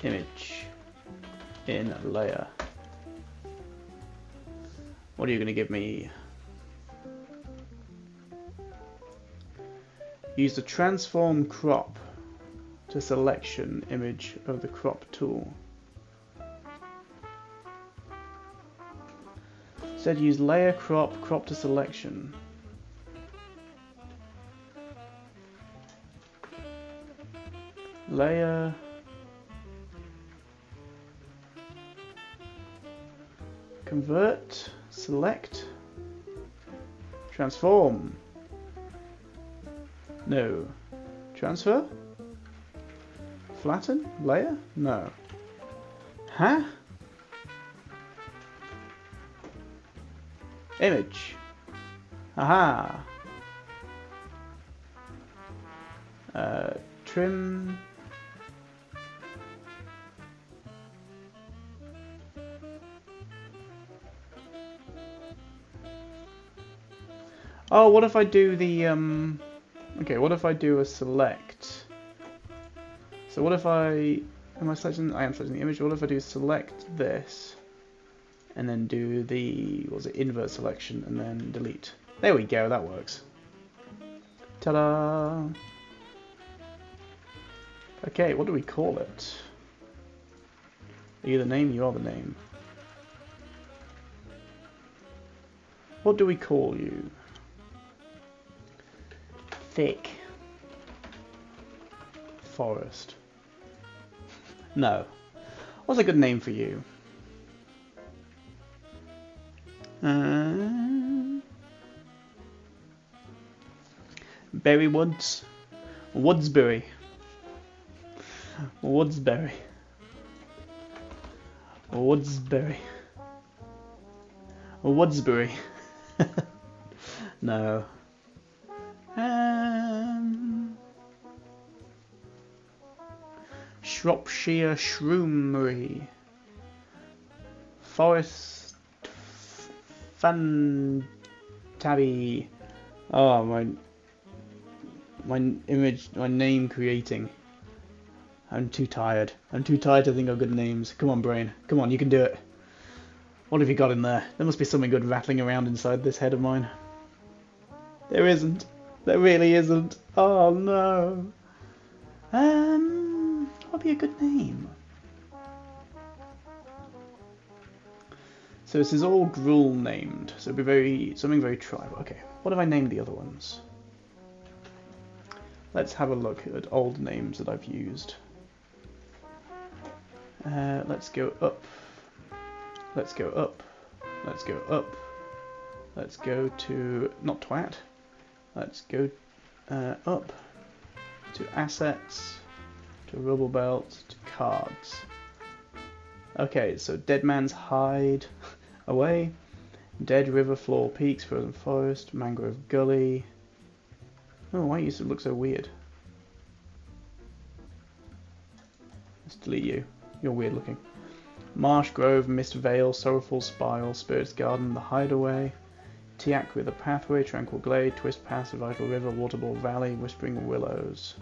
image in layer. What are you going to give me? Use the transform crop to selection image of the crop tool. Instead use layer crop to selection. Layer convert, select, transform. No. Transfer? Flatten? Layer? No. Huh? Image. Aha. Trim. Oh, what if I do the, okay, what if I do a select? So what if am I selecting, I am selecting the image, what if I do select this, and then do the, what was it, invert selection, and then delete. There we go, that works. Ta-da! Okay, what do we call it? Are you the name? You are the name. What do we call you? Thick. Forest. No. What's a good name for you? Berry Woods. Woodsbury. Woodsbury. Woodsbury. Woodsbury. No. Shropshire Shroomery. Forest Fantabby. Oh, my image, my name creating. I'm too tired. I'm too tired to think of good names. Come on, brain. Come on, you can do it. What have you got in there? There must be something good rattling around inside this head of mine. There isn't. There really isn't. Oh no. What would be a good name? So this is all Gruul named. So it'd be something very tribal. Okay. What have I named the other ones? Let's have a look at old names that I've used. Let's go up. Let's go up. Let's go up. Let's go to, not twat. Let's go up to assets, to rubble belt, to cards. Okay, so Dead Man's Hide away. Dead River Floor Peaks, Frozen Forest, Mangrove Gully. Oh, why used to look so weird? Let's delete you. You're weird looking. Marsh Grove, Mist Vale, Sorrowful Spile, Spirit's Garden, The Hideaway, Tiak with a Pathway, Tranquil Glade, Twist Pass, Vital River, Waterball Valley, Whispering Willows.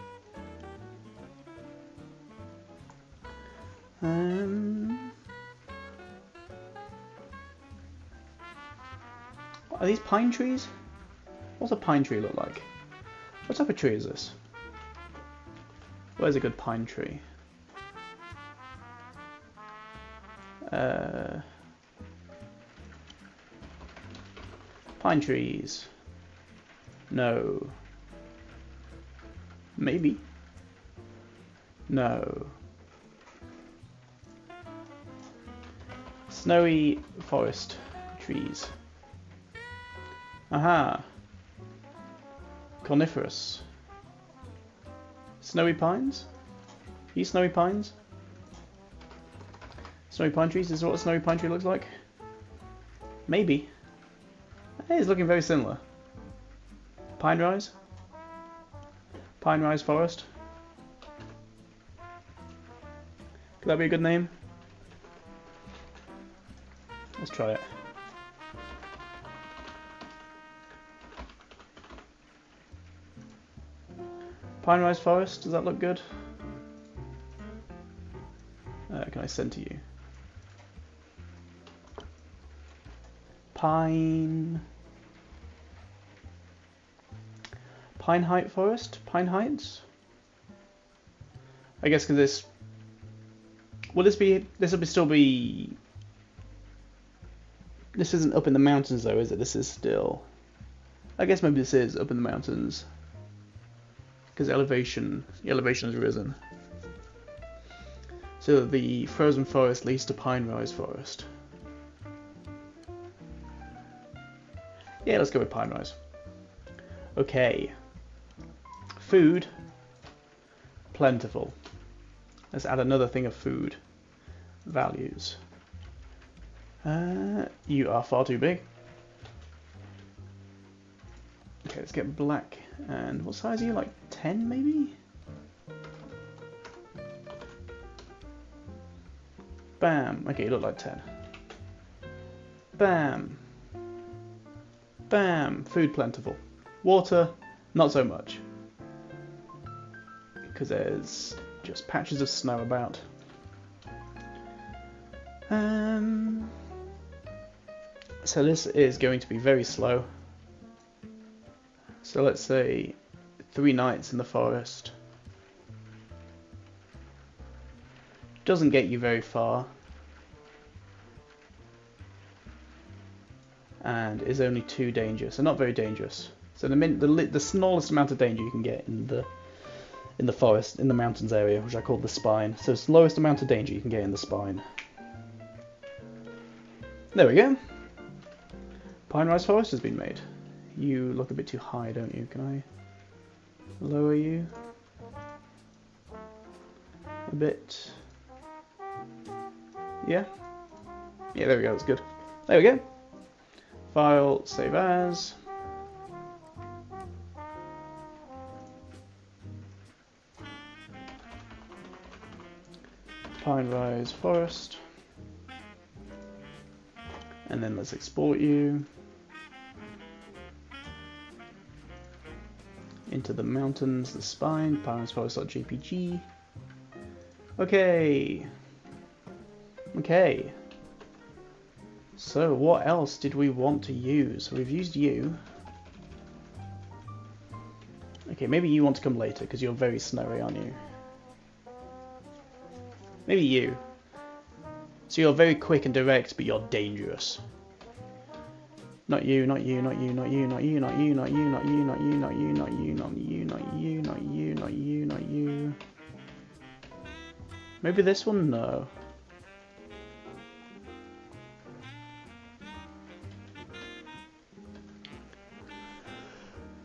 Are these pine trees? What's a pine tree look like? What type of tree is this? Where's a good pine tree? Pine trees. No. Maybe. No. Snowy forest trees. Aha. Coniferous. Snowy pines? Are you snowy pines? Snowy pine trees? Is this what a snowy pine tree looks like? Maybe. Hey, it's looking very similar. Pine Rise? Pine Rise Forest? Could that be a good name? Let's try it. Pine Rise Forest, does that look good? Can I send to you? Pine Height Forest? Pine Heights? I guess because this... Will this be... This will still be... This isn't up in the mountains though, is it? This is still... I guess maybe this is up in the mountains. Because the elevation has risen. So the frozen forest leads to Pine Rise Forest. Yeah, let's go with Pine Rise. Okay. Food. Plentiful. Let's add another thing of food. Values. You are far too big. Okay, let's get black. And what size are you? Like 10 maybe? Bam. Okay, you look like 10. Bam. Bam. Food plentiful. Water, not so much. Because there's just patches of snow about. So this is going to be very slow. So let's say 3 nights in the forest. Doesn't get you very far. And is only 2 dangerous, so not very dangerous. So the smallest amount of danger you can get in the forest, in the mountains area, which I call the spine. So it's the lowest amount of danger you can get in the spine. There we go. Pine Rise Forest has been made. You look a bit too high, don't you? Can I lower you a bit? Yeah? Yeah, there we go, that's good. There we go. File, save as. Pine Rise Forest. And then let's export you into the mountains, the spine, pinerisforest.jpg. Okay. Okay. So what else did we want to use? We've used you. Okay, maybe you want to come later because you're very snowy, aren't you? Maybe you. So you're very quick and direct, but you're dangerous. Not you, not you, not you, not you, not you, not you, not you, not you, not you, not you, not you, not you, not you, not you, not you, not you. Maybe this one? No.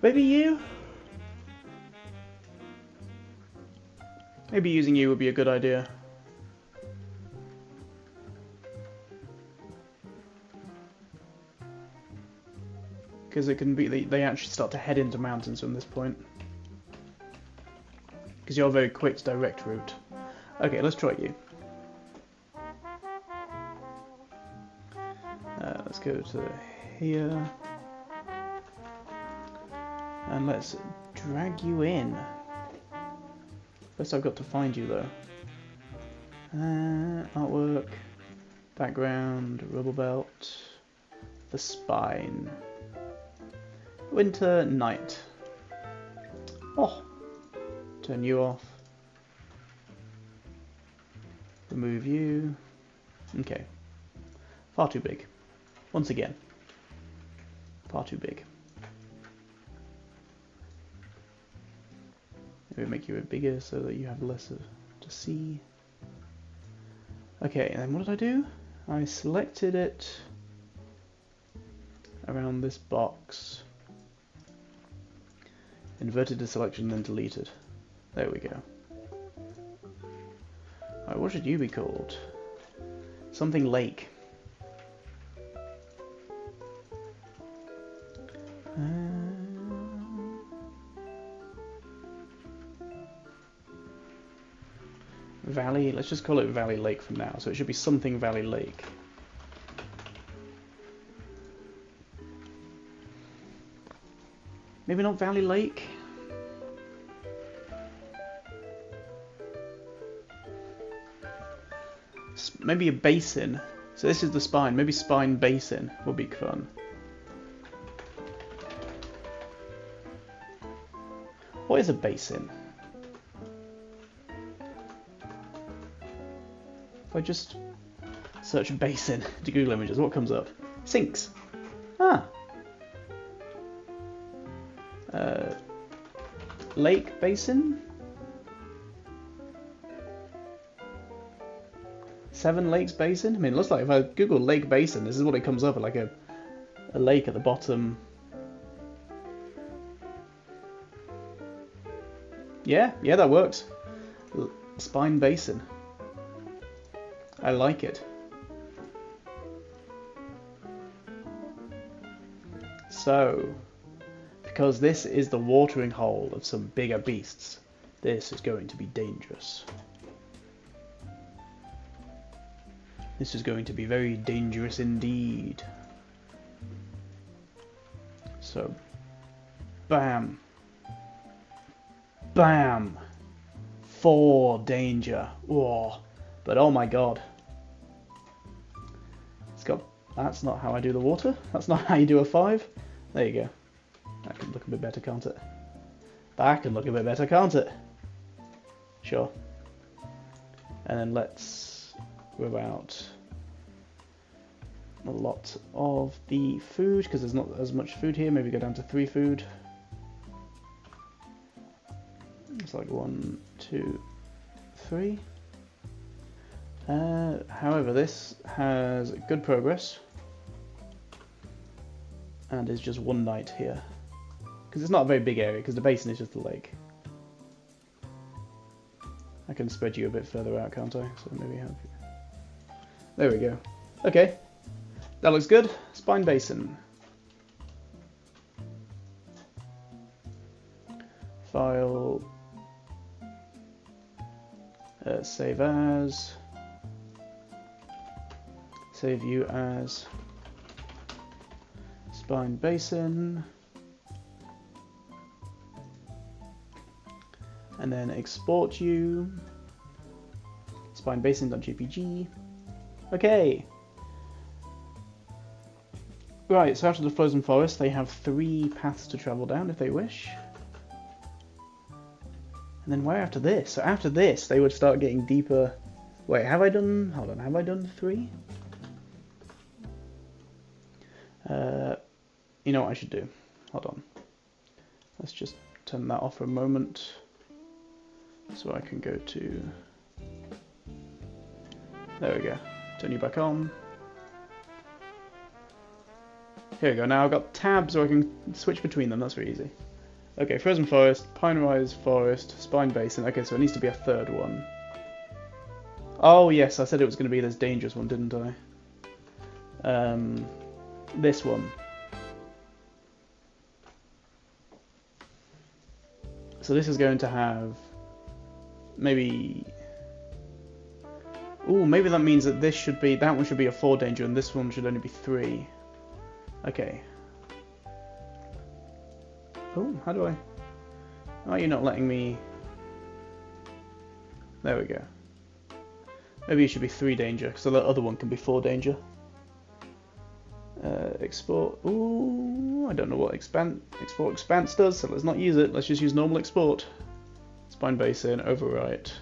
Maybe you? Maybe using you would be a good idea. Because it can be, they actually start to head into mountains from this point. Because you're a very quick direct route. Okay, let's try you. Let's go to here. And let's drag you in. First I've got to find you though. Artwork, background, rubble belt, the spine. Winter night. Oh, turn you off. Remove you. Okay. Far too big. Once again. Far too big. Maybe make you a bit bigger so that you have less to see. Okay, and then what did I do? I selected it around this box. Inverted the selection, then deleted. There we go. Alright, what should you be called? Something Lake. Valley, let's just call it Valley Lake from now. So it should be something Valley Lake. Maybe not Valley Lake? Maybe a basin. So this is the spine. Maybe Spine Basin would be fun. What is a basin? If I just search basin to Google Images, what comes up? Sinks. Ah. Lake basin? 7 Lakes Basin? I mean, it looks like if I Google Lake Basin, this is what it comes up, like a lake at the bottom. Yeah, that works. Spine Basin. I like it. So, because this is the watering hole of some bigger beasts, this is going to be dangerous. This is going to be very dangerous indeed. So, bam. Bam. 4 danger. Whoa. But oh my god. It's got... That's not how I do the water. That's not how you do a 5. There you go. That can look a bit better, can't it? That can look a bit better, can't it? Sure. And then let's... We're about a lot of the food because there's not as much food here. Maybe go down to 3 food. It's like 1, 2, 3. However, this has good progress and is just 1 night here because it's not a very big area because the basin is just a lake. I can spread you a bit further out, can't I? So maybe help you. There we go. Okay, that looks good. Spine basin. File. Save as. Save you as. Spine basin. And then export you. Spine basin.jpg. Okay. Right, so after the frozen forest, they have 3 paths to travel down if they wish. And then where after this? So after this, they would start getting deeper. Wait, have I done... Hold on, have I done 3? You know what I should do? Hold on. Let's just turn that off for a moment. So I can go to... There we go. Turn you back on. Here we go. Now I've got tabs so I can switch between them. That's very easy. Okay, Frozen Forest, Pine Rise Forest, Spine Basin. Okay, so it needs to be a 3rd one. Oh yes, I said it was going to be this dangerous one, didn't I? This one. So this is going to have maybe... Ooh, maybe that means that this should be... That one should be a 4 danger and this one should only be 3. Okay. Oh, how do I... Why are you not letting me... There we go. Maybe it should be 3 danger, so the other one can be 4 danger. Export... Ooh, I don't know what export expanse does, so let's not use it. Let's just use normal export. Spine basin, overwrite.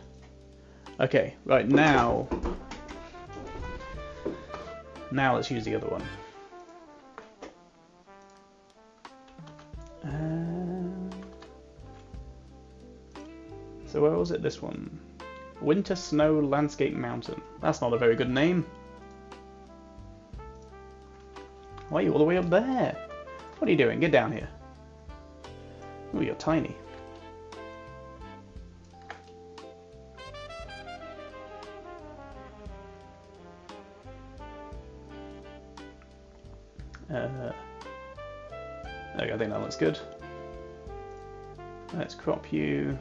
Okay, right, now... Now let's use the other one. So where was it? This one. Winter Snow Landscape Mountain. That's not a very good name. Why are you all the way up there? What are you doing? Get down here. Oh, you're tiny. There we go, I think that looks good. Let's crop you.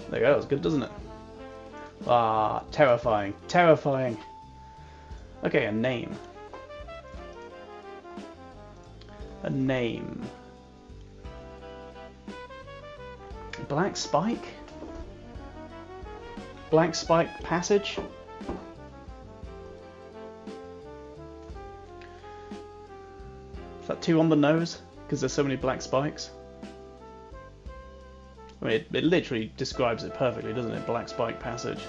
There you go, that was good, doesn't it? Ah, terrifying, terrifying. Okay, a name. A name. Black Spike? Black Spike Passage? Is that too on the nose? Because there's so many black spikes? I mean, it literally describes it perfectly, doesn't it? Black Spike Passage.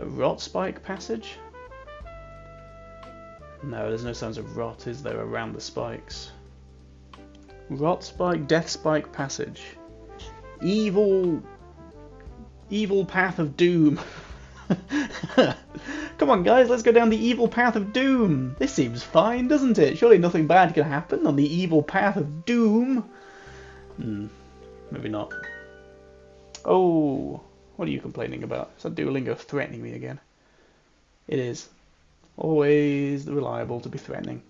Rot Spike Passage? No, there's no signs of rot, is there, around the spikes? Rot Spike, Death Spike Passage. Evil Path of Doom. Come on guys, let's go down the evil path of doom. This seems fine, doesn't it? Surely nothing bad can happen on the evil path of doom. Maybe not. Oh, what are you complaining about? Is that Duolingo threatening me again? It is. Always reliable to be threatening.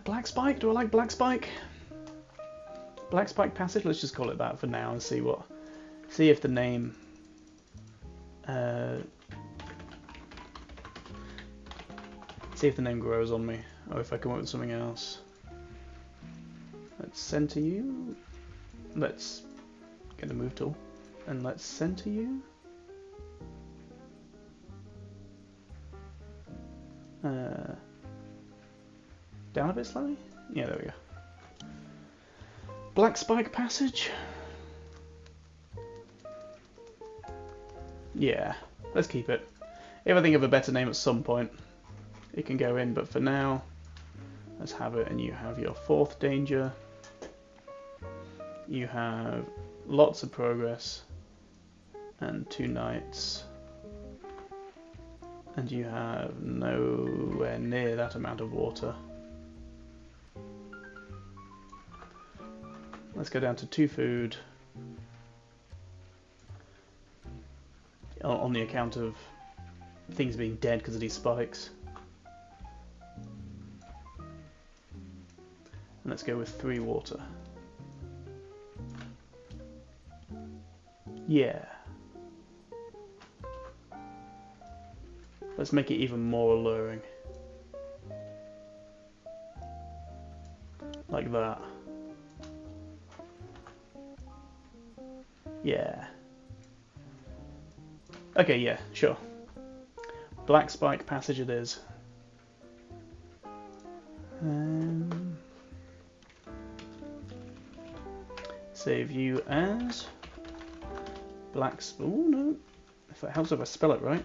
Black Spike? Do I like Black Spike? Black Spike Passage? Let's just call it that for now and see what... See if the name... see if the name grows on me, or if I come up with something else. Let's center you. Let's get the move tool, and let's center you. Down a bit slightly? Yeah, there we go. Black Spike Passage? Yeah, let's keep it. If I think of a better name at some point, it can go in, but for now, let's have it. And you have your 4th danger. You have lots of progress and 2 nights. And you have nowhere near that amount of water. Let's go down to 2 food. On the account of things being dead because of these spikes. And let's go with 3 water. Yeah. Let's make it even more alluring. Like that. Yeah. Okay, yeah, sure. Black Spike Passage it is. Save you as Black. Oh no! If it helps if I spell it right.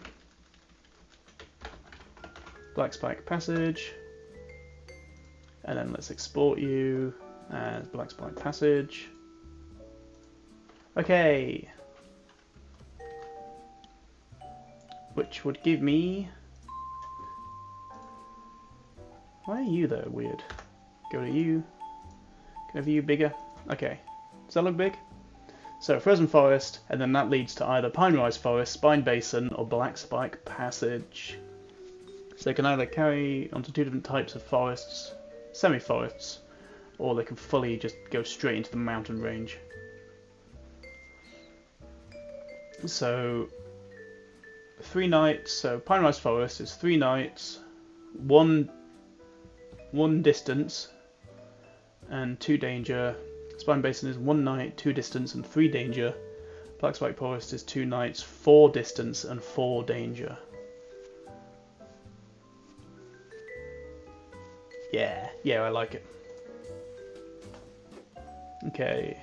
Black Spike Passage, and then let's export you as Black Spike Passage. Okay. Which would give me... Why are you though weird? Go to you. Can I have you bigger? Okay. Does that look big? So Frozen Forest, and then that leads to either Pine Rise Forest, Spine Basin, or Black Spike Passage. So they can either carry onto 2 different types of forests, semi-forests, or they can fully just go straight into the mountain range. So 3 nights, so Pine Rise Forest is 3 nights, one distance, and 2 danger. Spine Basin is 1 night, 2 distance, and 3 danger. Black Spike Forest is 2 nights, 4 distance, and 4 danger. Yeah, I like it. Okay.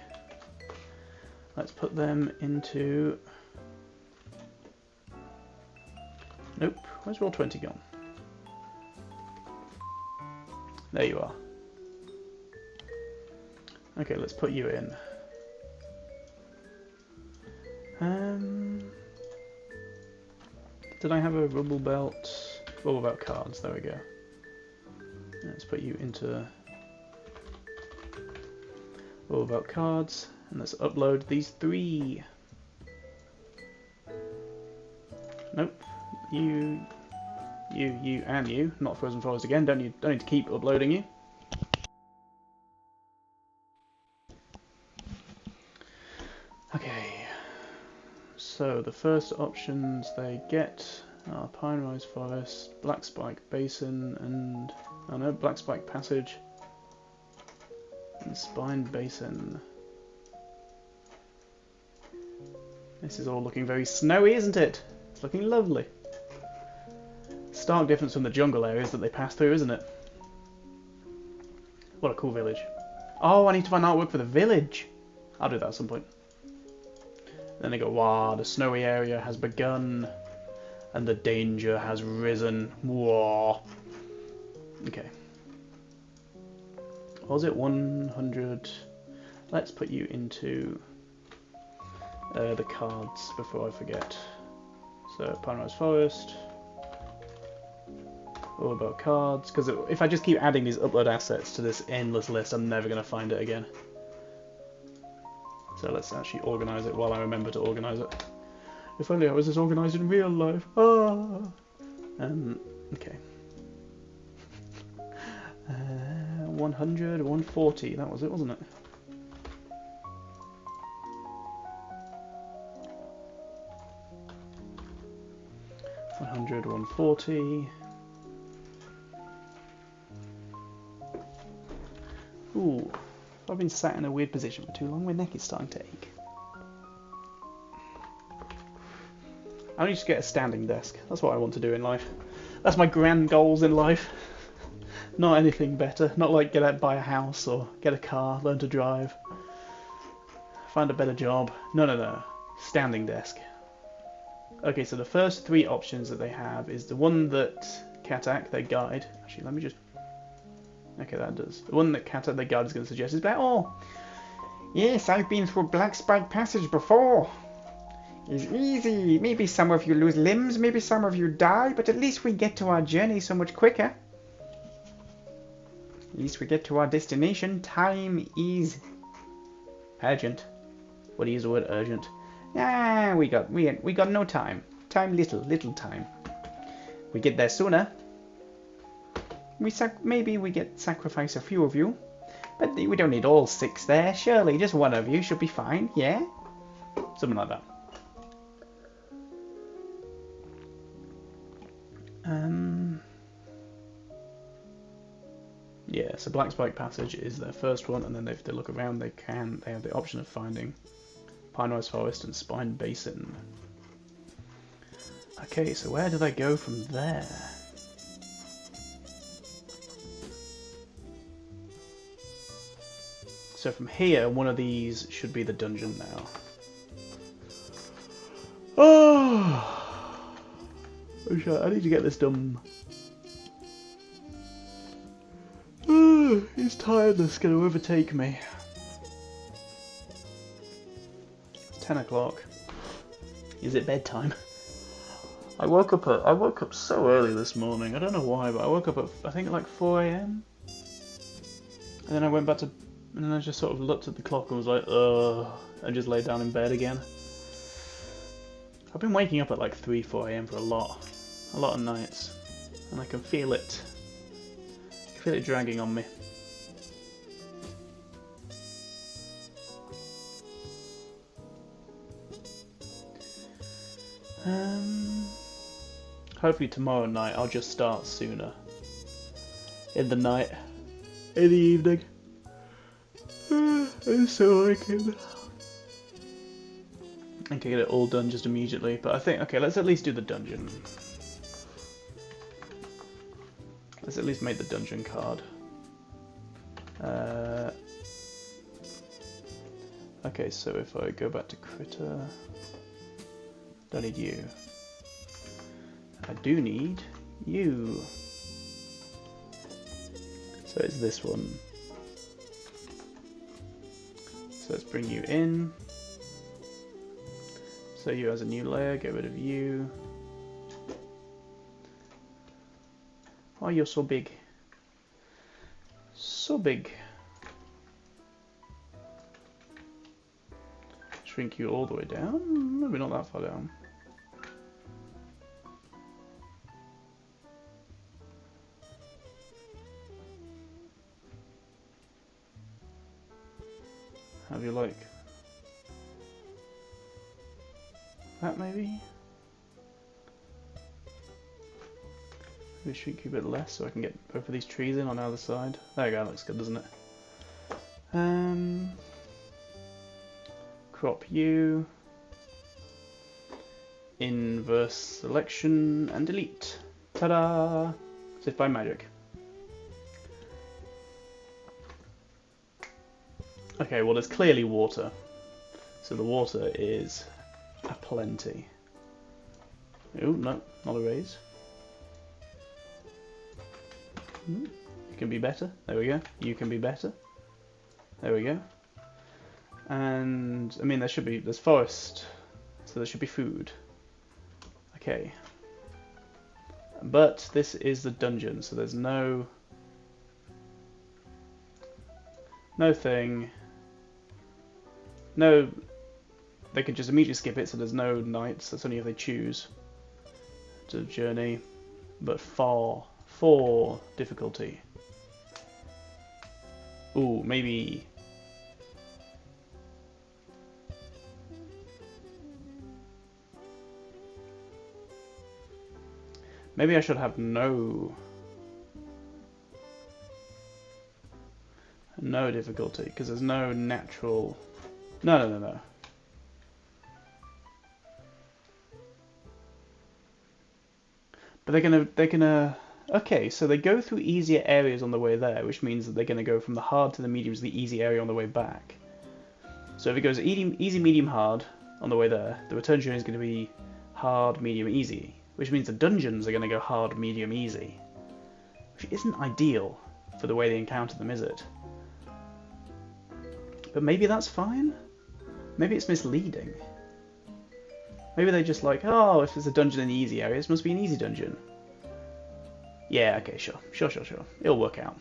Let's put them into... Nope, where's Roll20 gone? There you are. Okay, let's put you in. Did I have a Rubble Belt? Rubble Belt cards, there we go. Let's put you into Rubble Belt cards, and let's upload these 3. Nope. You, and you. Not Frozen Forest again. Don't need to keep uploading you. Okay. So the first options they get are Pine Rise Forest, Black Spike Basin, and Black Spike Passage, and Spine Basin. This is all looking very snowy, isn't it? It's looking lovely. Stark difference from the jungle areas that they pass through, isn't it? What a cool village. Oh, I need to find artwork for the village. I'll do that at some point. Then they go, wow, the snowy area has begun and the danger has risen. Whoa. Okay. What was it? 100. Let's put you into the cards before I forget. So, Pine Rise Forest. All about cards. Because if I just keep adding these upload assets to this endless list, I'm never going to find it again. So let's actually organise it while I remember to organise it. If only I was as organised in real life. Ah. Okay. 100, 140, that was it, wasn't it? $100, 140. Ooh, I've been sat in a weird position for too long. My neck is starting to ache. I need to get a standing desk. That's what I want to do in life. That's my grand goals in life. Not anything better. Not like get out, buy a house or get a car, learn to drive, find a better job. No, no, no. Standing desk. Okay, so the first 3 options that they have is the one that Katak, their guide. Actually, let me just. Okay, that does. The one that Katak, their guide, is going to suggest is about. Oh, yes, I've been through Black Spike Passage before. It's easy. Maybe some of you lose limbs, maybe some of you die, but at least we get to our journey so much quicker. At least we get to our destination. Time is urgent. What do you use the word urgent? Ah, we got no time. Time little time. We get there sooner. Maybe we get sacrifice a few of you, but we don't need all 6 there. Surely just one of you should be fine. Yeah, something like that. Yeah, so Black Spike Passage is their first one, and then if they look around, they have the option of finding Pine-Wise Forest and Spine Basin. Okay, so where do they go from there? So from here, one of these should be the dungeon now. Oh, I need to get this done. It's tiredness going to overtake me. It's 10 o'clock. Is it bedtime? I woke up so early this morning. I don't know why, but I woke up at I think like 4 AM. And then I went back to, and then I just sort of looked at the clock and was like, ugh, and just lay down in bed again. I've been waking up at like 3, 4 AM for a lot of nights, and I can feel it. I can feel it dragging on me. Hopefully tomorrow night I'll just start sooner. In the night. In the evening. So I can get it all done just immediately. But I think, okay, let's at least do the dungeon. Let's at least make the dungeon card. Okay, so if I go back to Critter, don't need you. I do need you. So it's this one. So let's bring you in. So you as a new layer, get rid of you. Oh, you're so big. So big. Shrink you all the way down? Maybe not that far down. Have you like that maybe? Maybe shrink you a bit less so I can get both of these trees in on the other side. There you go, that looks good, doesn't it? Crop you. Inverse selection and delete. Ta-da! As if by magic. Okay, well there's clearly water. So the water is aplenty. Oh, no, not a raise. You can be better. There we go. You can be better. There we go. And, I mean, there's forest. So there should be food. Okay. But this is the dungeon, so there's no thing. No, they can just immediately skip it, so there's no nights. That's only if they choose to journey. But 4 difficulty. Ooh, maybe. Maybe I should have no difficulty, because there's no natural. No. But okay, so they go through easier areas on the way there, which means that they're gonna go from the hard to the medium to the easy area on the way back. So if it goes easy, medium, hard on the way there, the return journey is going to be hard, medium, easy, which means the dungeons are going to go hard, medium, easy, which isn't ideal for the way they encounter them, is it? But maybe that's fine? Maybe it's misleading. Maybe they're just like, oh, if there's a dungeon in the easy areas, it must be an easy dungeon. Yeah, okay, sure. It'll work out.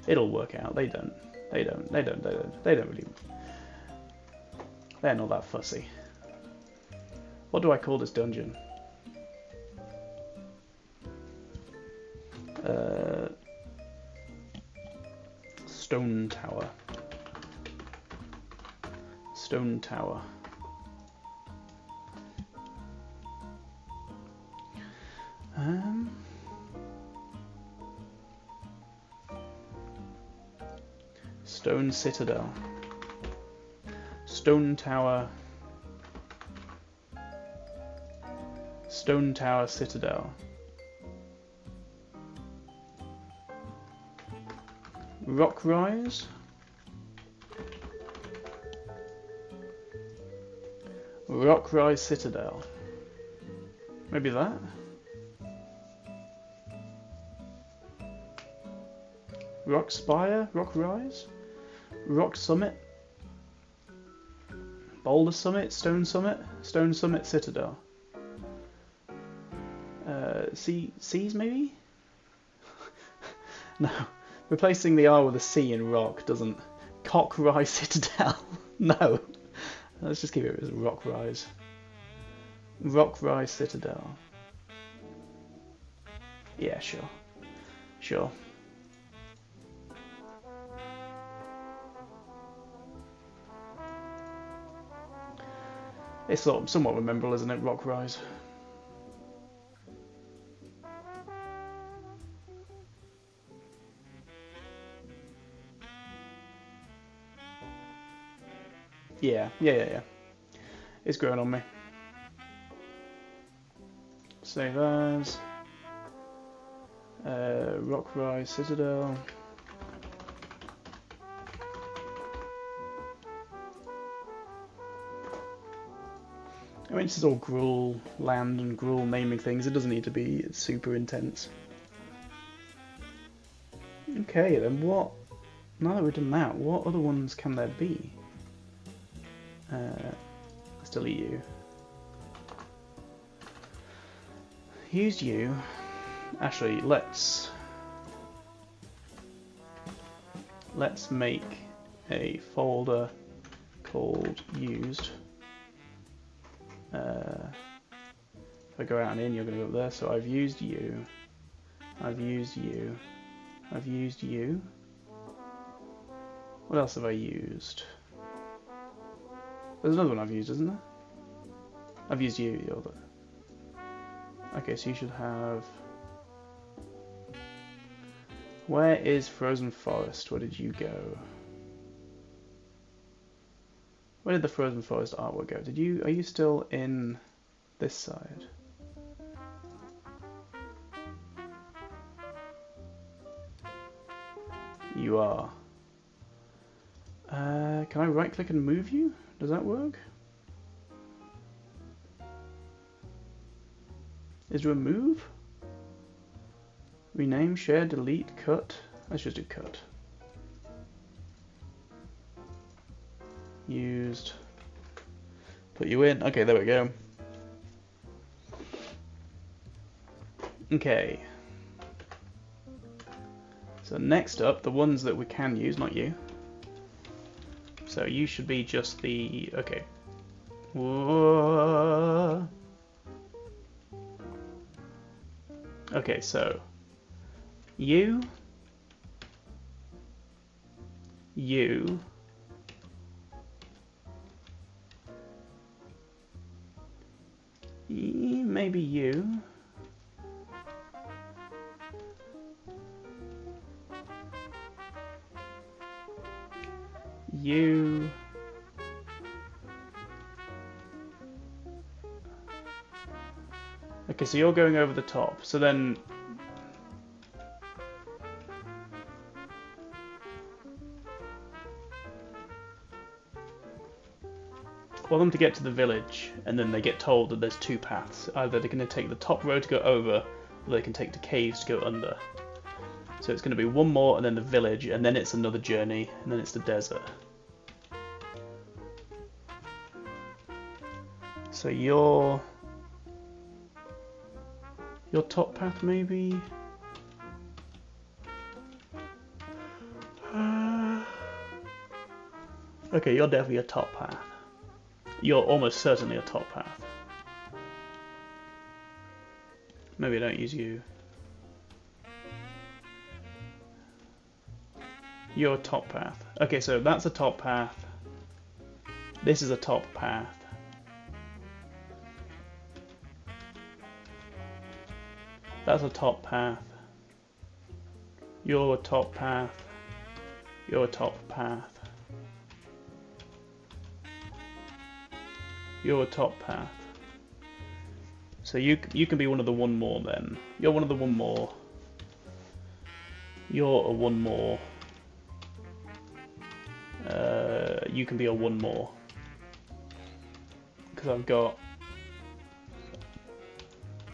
It'll work out. They don't really... They're not that fussy. What do I call this dungeon? Stone Tower. Stone Tower. Stone Citadel. Stone Tower. Stone Tower Citadel. Rock Rise. Rock Rise Citadel. Maybe that? Rock Spire? Rock Rise? Rock Summit? Boulder Summit? Stone Summit? Stone Summit Citadel. Seas maybe? No. Replacing the R with a C in rock doesn't... Cock Rise Citadel. No. Let's just keep it as Rock Rise. Rock Rise Citadel. Yeah, sure. Sure. It's somewhat memorable, isn't it? Rock Rise. Yeah. It's growing on me. Save as. Rock Rise Citadel. I mean, this is all Gruul land and Gruul naming things. It doesn't need to be super intense. Okay, then what? Now that we've done that, what other ones can there be? Let's delete you. Use you. Actually, let's make a folder called used. If I go out and in, you're going to go up there. So I've used you. I've used you. I've used you. What else have I used? There's another one I've used, isn't there? I've used you, the other. Okay, so you should have... Where is Frozen Forest? Where did you go? Where did the Frozen Forest artwork go? Are you still in this side? You are. Can I right click and move you? Does that work? Is there a move? Rename, share, delete, cut. Let's just do cut. Used. Put you in. Okay, there we go. Okay. So next up, the ones that we can use, not you. So you should be just the... Okay. Whoa. Okay, so... You... Maybe you... You... Okay, so you're going over the top. So then... for them to get to the village, and then they get told that there's two paths. Either they're going to take the top road to go over, or they can take the caves to go under. So it's going to be one more, and then the village, and then it's another journey, and then it's the desert. So your top path, maybe? Okay, you're definitely a top path. You're almost certainly a top path. Maybe I don't use you. You're a top path. Okay, so that's a top path. This is a top path. That's a top path. You're a top path. You're a top path. You're a top path. So you can be one of the one more then. You're one of the one more. You're a one more. You can be a one more. Because I've got...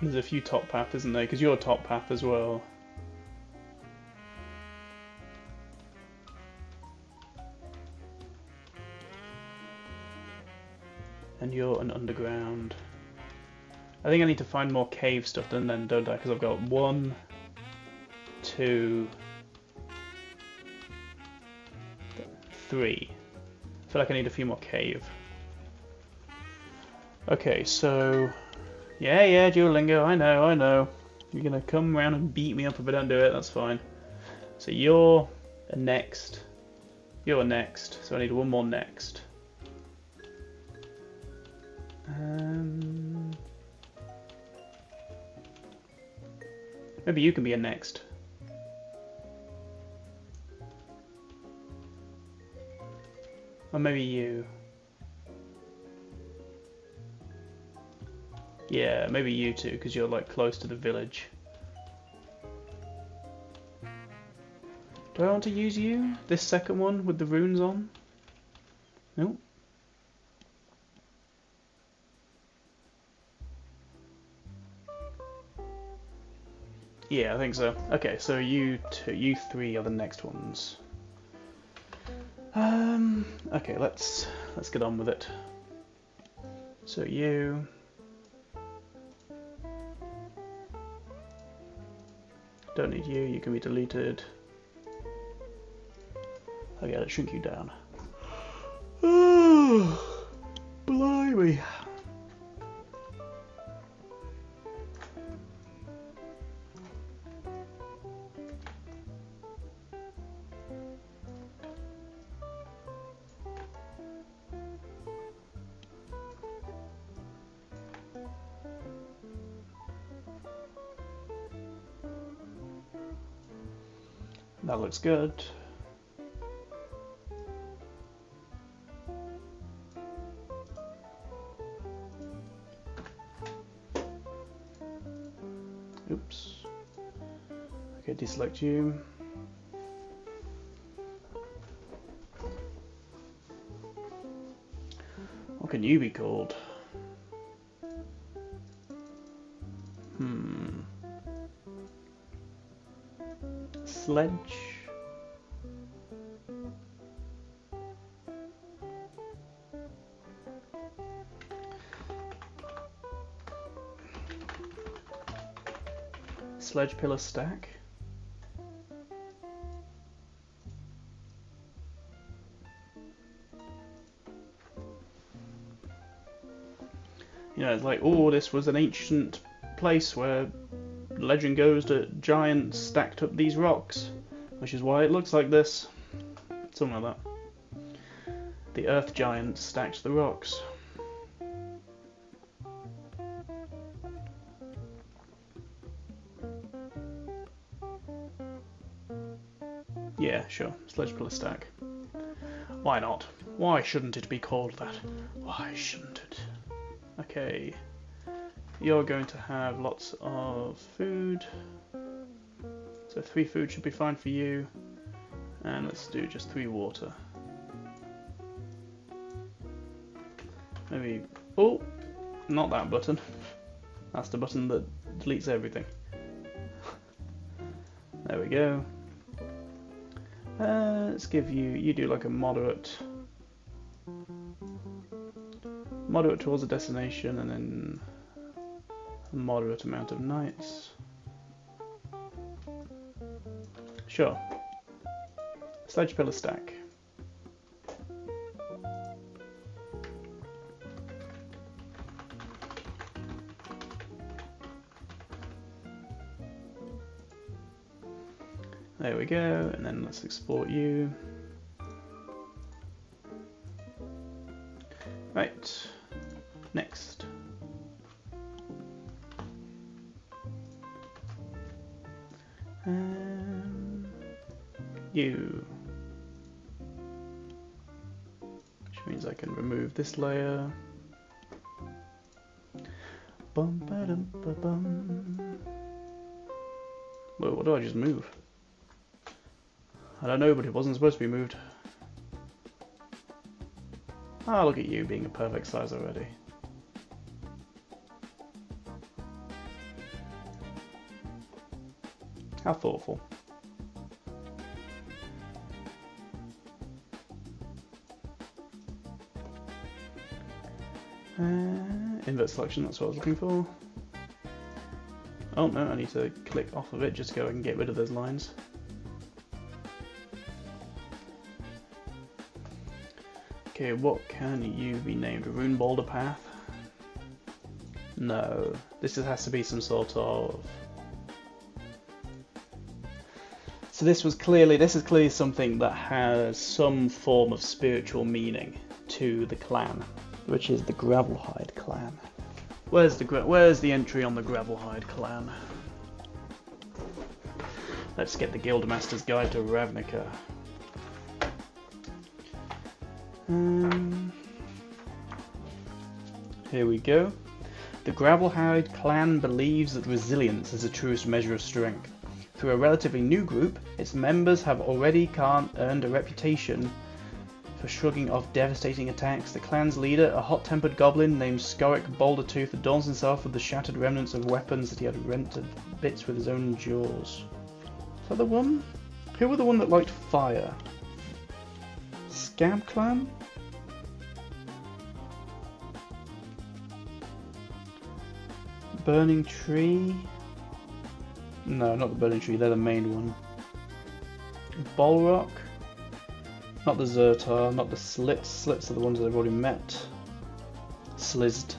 There's a few top paths, isn't there? Because you're a top path as well. And you're an underground. I think I need to find more cave stuff then, don't I? Because I've got 1, 2, 3. I feel like I need a few more cave. Okay, so... Yeah, Duolingo, I know. You're gonna come around and beat me up if I don't do it, that's fine. So you're a next. You're a next, so I need one more next. Maybe you can be a next. Or maybe you. Yeah, maybe you too, because you're like close to the village. Do I want to use you? This second one with the runes on? Nope. Yeah, I think so. Okay, so you three are the next ones. Okay, let's get on with it. So you... Don't need you, you can be deleted. Okay, let's shrink you down. Oh, blimey. That looks good. Oops. Okay, deselect you. What can you be called? Sledge. Sledge pillar stack. You know, it's like, oh, this was an ancient place where legend goes that giants stacked up these rocks, which is why it looks like this. Something like that. The earth giants stacked the rocks. Yeah, sure. Sledge pillar stack. Why not? Why shouldn't it be called that? Why shouldn't it? Okay. you're going to have lots of food. So 3 food should be fine for you. And let's do just 3 water. Maybe... Oh! Not that button. That's the button that deletes everything. There we go. Let's give you... You do like a moderate towards the destination, and then a moderate amount of nights. Sure. Sledge pillar stack. There we go, and then let's export you. Right, next. You. Which means I can remove this layer. Bum ba dum ba bum. Whoa, what do I just move? I don't know, but it wasn't supposed to be moved. Ah, look at you being a perfect size already. How thoughtful. Invert selection, that's what I was looking for. Oh no, I need to click off of it just so I can get rid of those lines. Okay, what can you be named? A rune boulder path? No, this has to be some sort of... So this is clearly something that has some form of spiritual meaning to the clan, which is the Gravelhide clan. Where's the entry on the Gravelhide clan? Let's get the Guildmaster's Guide to Ravnica. Here we go. The Gravelhide clan believes that resilience is the truest measure of strength. Through a relatively new group, its members have already earned a reputation for shrugging off devastating attacks. The clan's leader, a hot-tempered goblin named Scorrick Bouldertooth, adorns himself with the shattered remnants of weapons that he had rent to bits with his own jaws. Is that the one? Who were the one that liked fire? Scab clan? Burning Tree? No, not the Burning Tree, they're the main one. Bolrock? Not the Zertar, not the Slits. Slits are the ones that I've already met. Slizzed.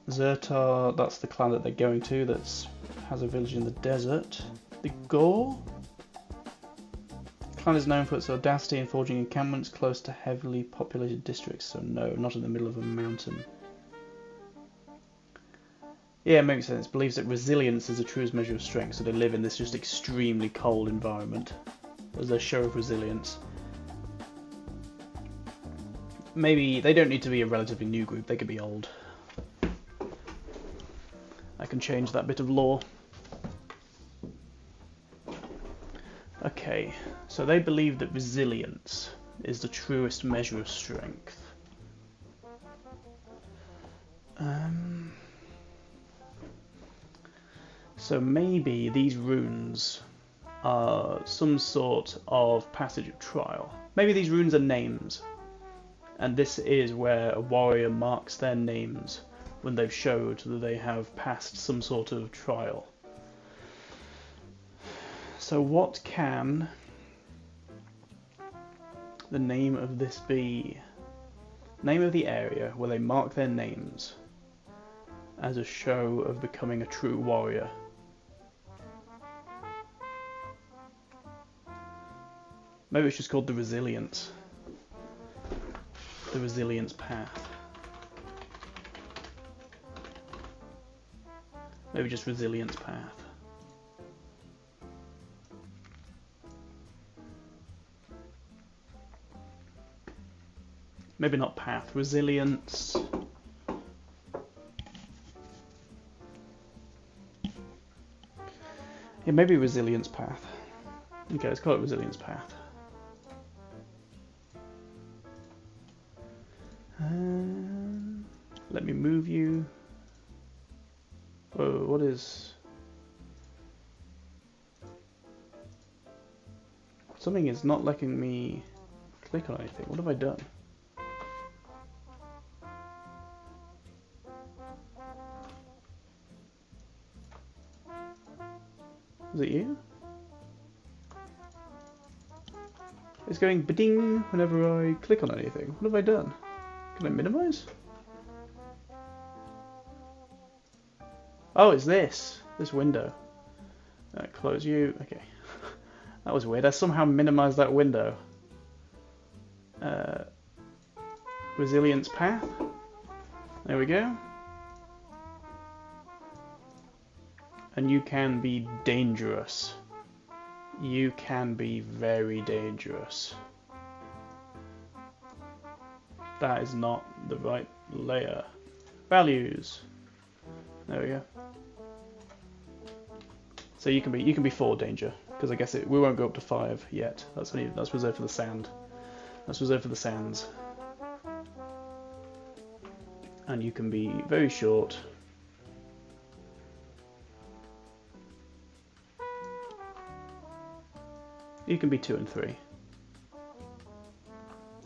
Zertar, that's the clan that they're going to, that has a village in the desert. The Gore? The clan is known for its audacity in forging encampments close to heavily populated districts, so no, not in the middle of a mountain. Yeah, it makes sense. Believes that resilience is the truest measure of strength, so they live in this just extremely cold environment as a show of resilience. Maybe they don't need to be a relatively new group, they could be old. I can change that bit of lore. Okay, so they believe that resilience is the truest measure of strength. So maybe these runes are some sort of passage of trial. Maybe these runes are names, and this is where a warrior marks their names when they've showed that they have passed some sort of trial. So what can the name of this be? Name of the area where they mark their names as a show of becoming a true warrior. Maybe it's just called the Resilience. The Resilience Path. Maybe just Resilience Path. Maybe not path, resilience. It may be resilience path. Okay, let's call it resilience path. Let me move you. Whoa, what is... Something is not letting me click on anything. What have I done? Is it you? It's going ba-ding whenever I click on anything. What have I done? Can I minimize? Oh, it's this window. Close you. Okay. That was weird. I somehow minimized that window. Resilience path. There we go. And you can be dangerous. You can be very dangerous. That is not the right layer. Values. There we go. So you can be 4 danger, because I guess we won't go up to 5 yet. That's reserved for the sand. That's reserved for the sands. And you can be very short. You can be 2 and 3.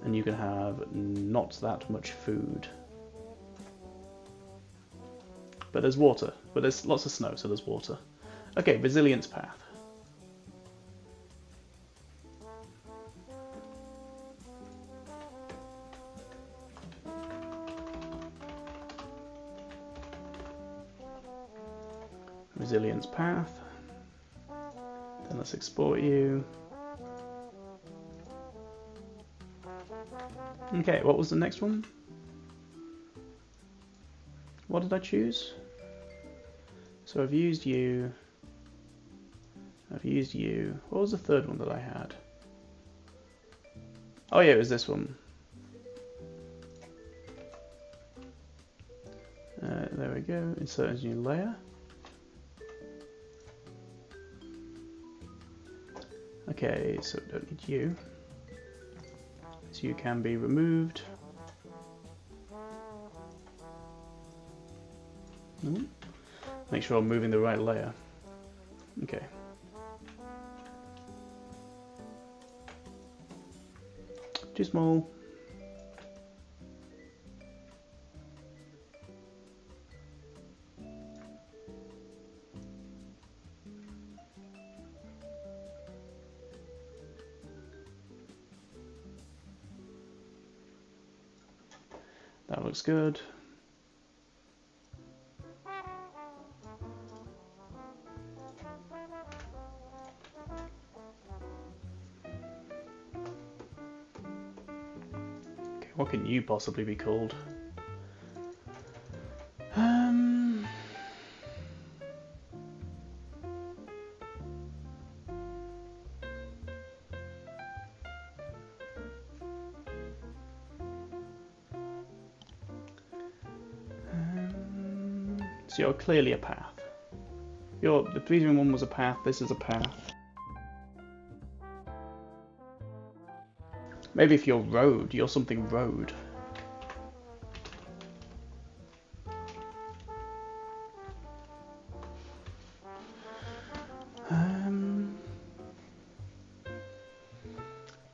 And you can have not that much food. But there's water. But there's lots of snow, so there's water. Okay, resilience path. Resilience path. Then let's export you. Okay, what was the next one? What did I choose? So I've used you. I've used you. What was the third one that I had? Oh yeah, it was this one. There we go. Insert as new layer. Okay, so we don't need you. So you can be removed. Make sure I'm moving the right layer. Okay. Too small. That looks good. Okay, what can you possibly be called? So you're clearly a path. The previous one was a path, this is a path. Maybe if you're road, you're something road.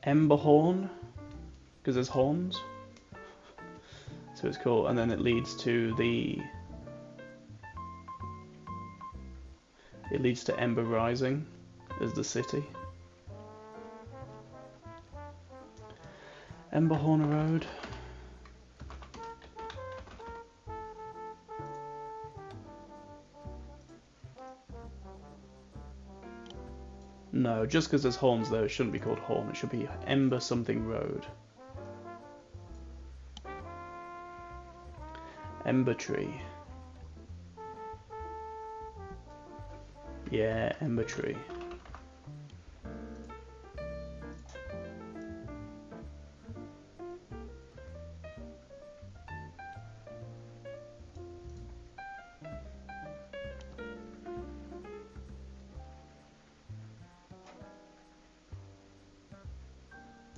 Emberhorn, because there's horns. So it's cool, and then it leads to the... It leads to Ember Rising as the city. Emberhorn Road. No, just because there's horns there, it shouldn't be called Horn. It should be Ember something Road. Ember Tree. Yeah, Ember Tree.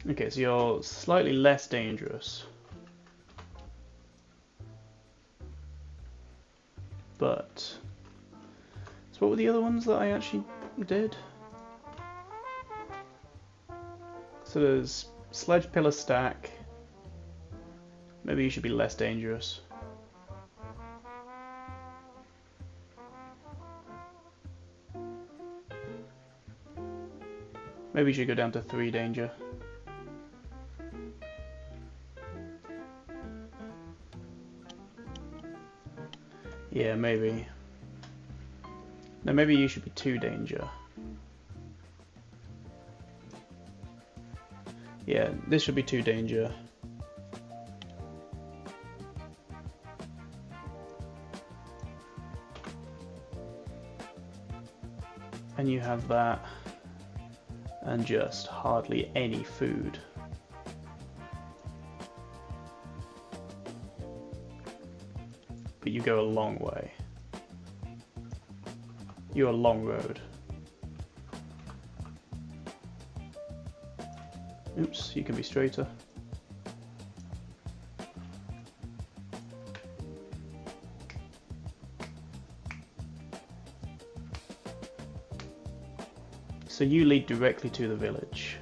Okay, so you're slightly less dangerous. But... So what were the other ones that I actually did? So there's Sledge Pillar Stack. Maybe you should be less dangerous. Maybe you should go down to 3 danger. Yeah, maybe. No, maybe you should be 2 danger. Yeah, this should be 2 danger. And you have that, and just hardly any food. But you go a long way. You're a long road. Oops, you can be straighter. So you lead directly to the village.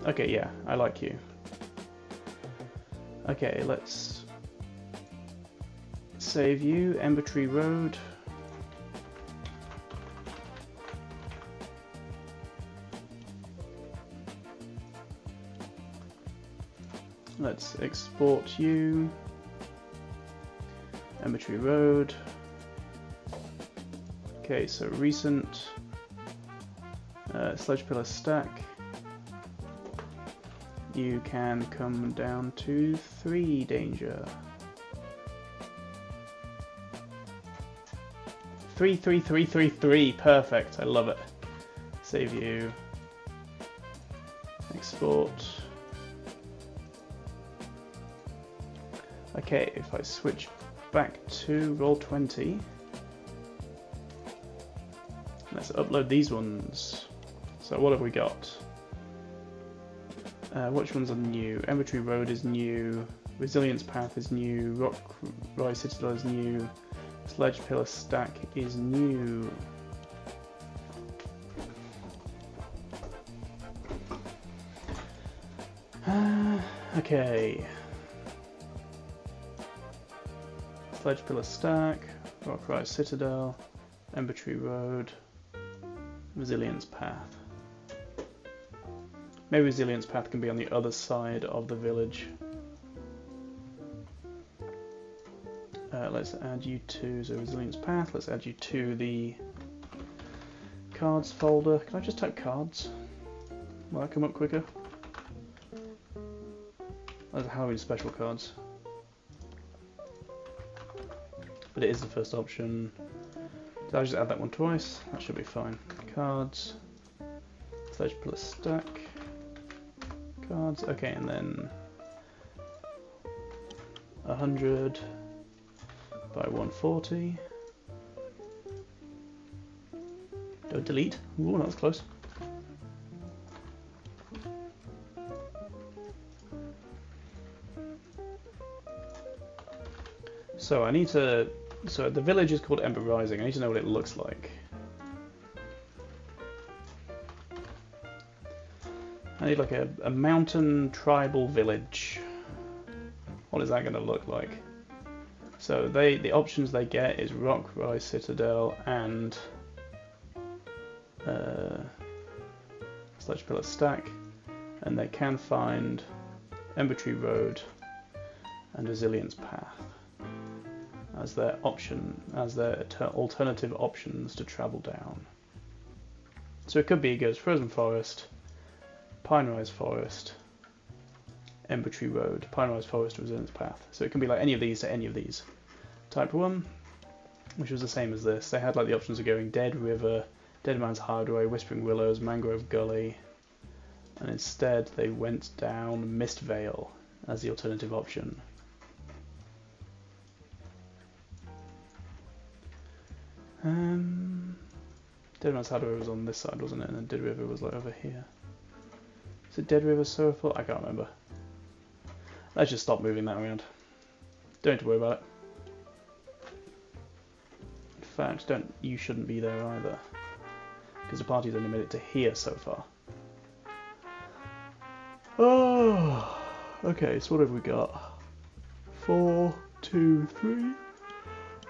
Okay, yeah, I like you. Okay, let's save you. Ember Tree Road. Let's export you. Ember Tree Road. Okay, so recent Sledge Pillar Stack. You can come down to 3 danger. 3, 3, 3, 3, 3. Perfect. I love it. Save you. Export. Okay, if I switch back to Roll20, let's upload these ones. So what have we got? Which ones are new? Ember Tree Road is new, Resilience Path is new, Rock Rise Citadel is new, Sledge Pillar Stack is new. Okay. Sledge Pillar Stack, Rock Rise Citadel, Ember Tree Road, Resilience Path. Maybe Resilience Path can be on the other side of the village. Let's add you to the Resilience Path. Let's add you to the cards folder. Can I just type cards? Will that come up quicker? Those are Halloween special cards. But it is the first option. So I'll just add that one twice. That should be fine. Cards. Sledge Pillar Stack. Cards. Okay, and then 100 by 140. Don't delete. Ooh, that was close. So I need to. So the village is called Ember Rising. I need to know what it looks like. I need like a mountain tribal village. What is that going to look like? So the options they get is Rock Rise Citadel and Sledge Pillar Stack, and they can find Ember Tree Road and Resilience Path as their option, as their alternative options to travel down. So it could be it goes Frozen Forest, Pine Rise Forest, Ember Tree Road, Pine Rise Forest, Resilience Path. So it can be like any of these to any of these. Type 1, which was the same as this. They had like the options of going Dead River, Dead Man's Hideaway, Whispering Willows, Mangrove Gully, and instead they went down Mist Vale as the alternative option. Dead Man's Shadow was on this side, wasn't it? And then Dead River was like over here. Is it Dead River Sorrowful? I can't remember. Let's just stop moving that around. Don't have to worry about it. In fact, you shouldn't be there either. Because the party's only made it to here so far. Oh, okay, so what have we got? 4, 2, 3,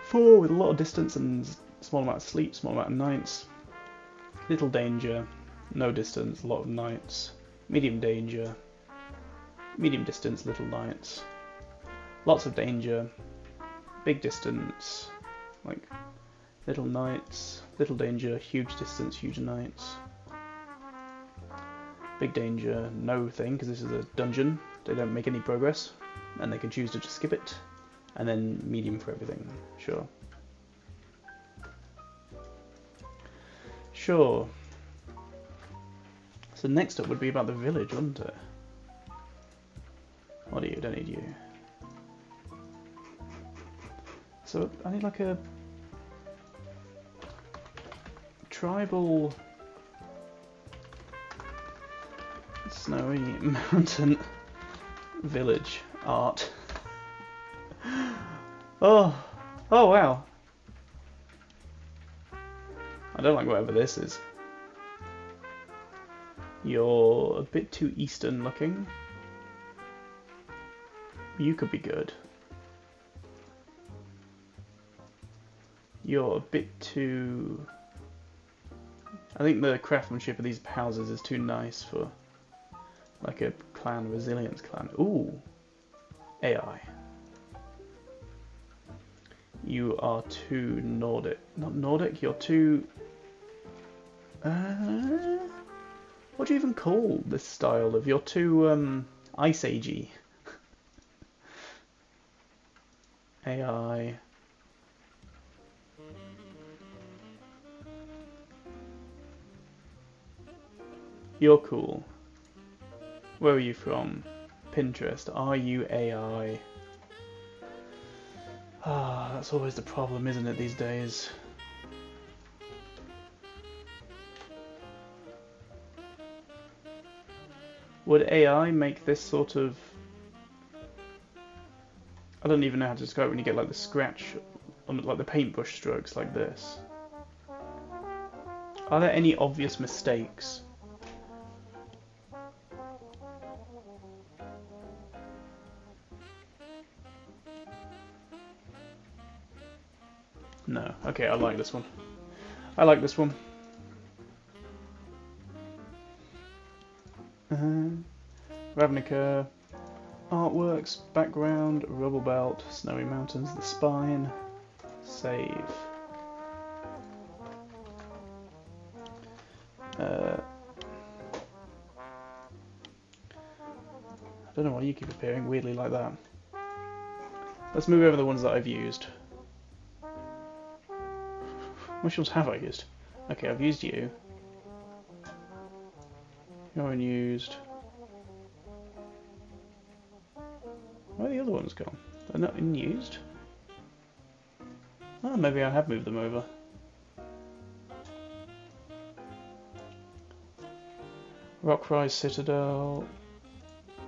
4 with a lot of distance and small amount of sleep, small amount of nights. Little danger, no distance, a lot of nights. Medium danger, medium distance, little nights. Lots of danger, big distance, like little nights, little danger, huge distance, huge nights. Big danger, no thing, because this is a dungeon. They don't make any progress, and they can choose to just skip it. And then medium for everything, sure. Sure. So next up would be about the village, wouldn't it? What are you? Don't need you. So I need like a tribal snowy mountain village art. Oh wow. I don't like whatever this is. You're a bit too eastern looking. You could be good. You're a bit too... I think the craftsmanship of these houses is too nice for like a clan, resilience clan. Ooh, AI. You are too Nordic. Not Nordic, you're too... what do you even call this style of... You're too Ice Agey. AI. You're cool. Where are you from? Pinterest. Are you AI? Ah, that's always the problem, isn't it, these days? Would AI make this sort of... I don't even know how to describe it when you get like the scratch on like the paintbrush strokes like this. Are there any obvious mistakes? No. Okay, I like this one. I like this one. Ravnica, artworks, background, rubble belt, snowy mountains, the spine, save. I don't know why you keep appearing weirdly like that. Let's move over the ones that I've used. Which ones have I used? Okay, I've used you. You're unused. Where are the other ones gone? They're not unused? Oh, maybe I have moved them over. Rockrise Citadel,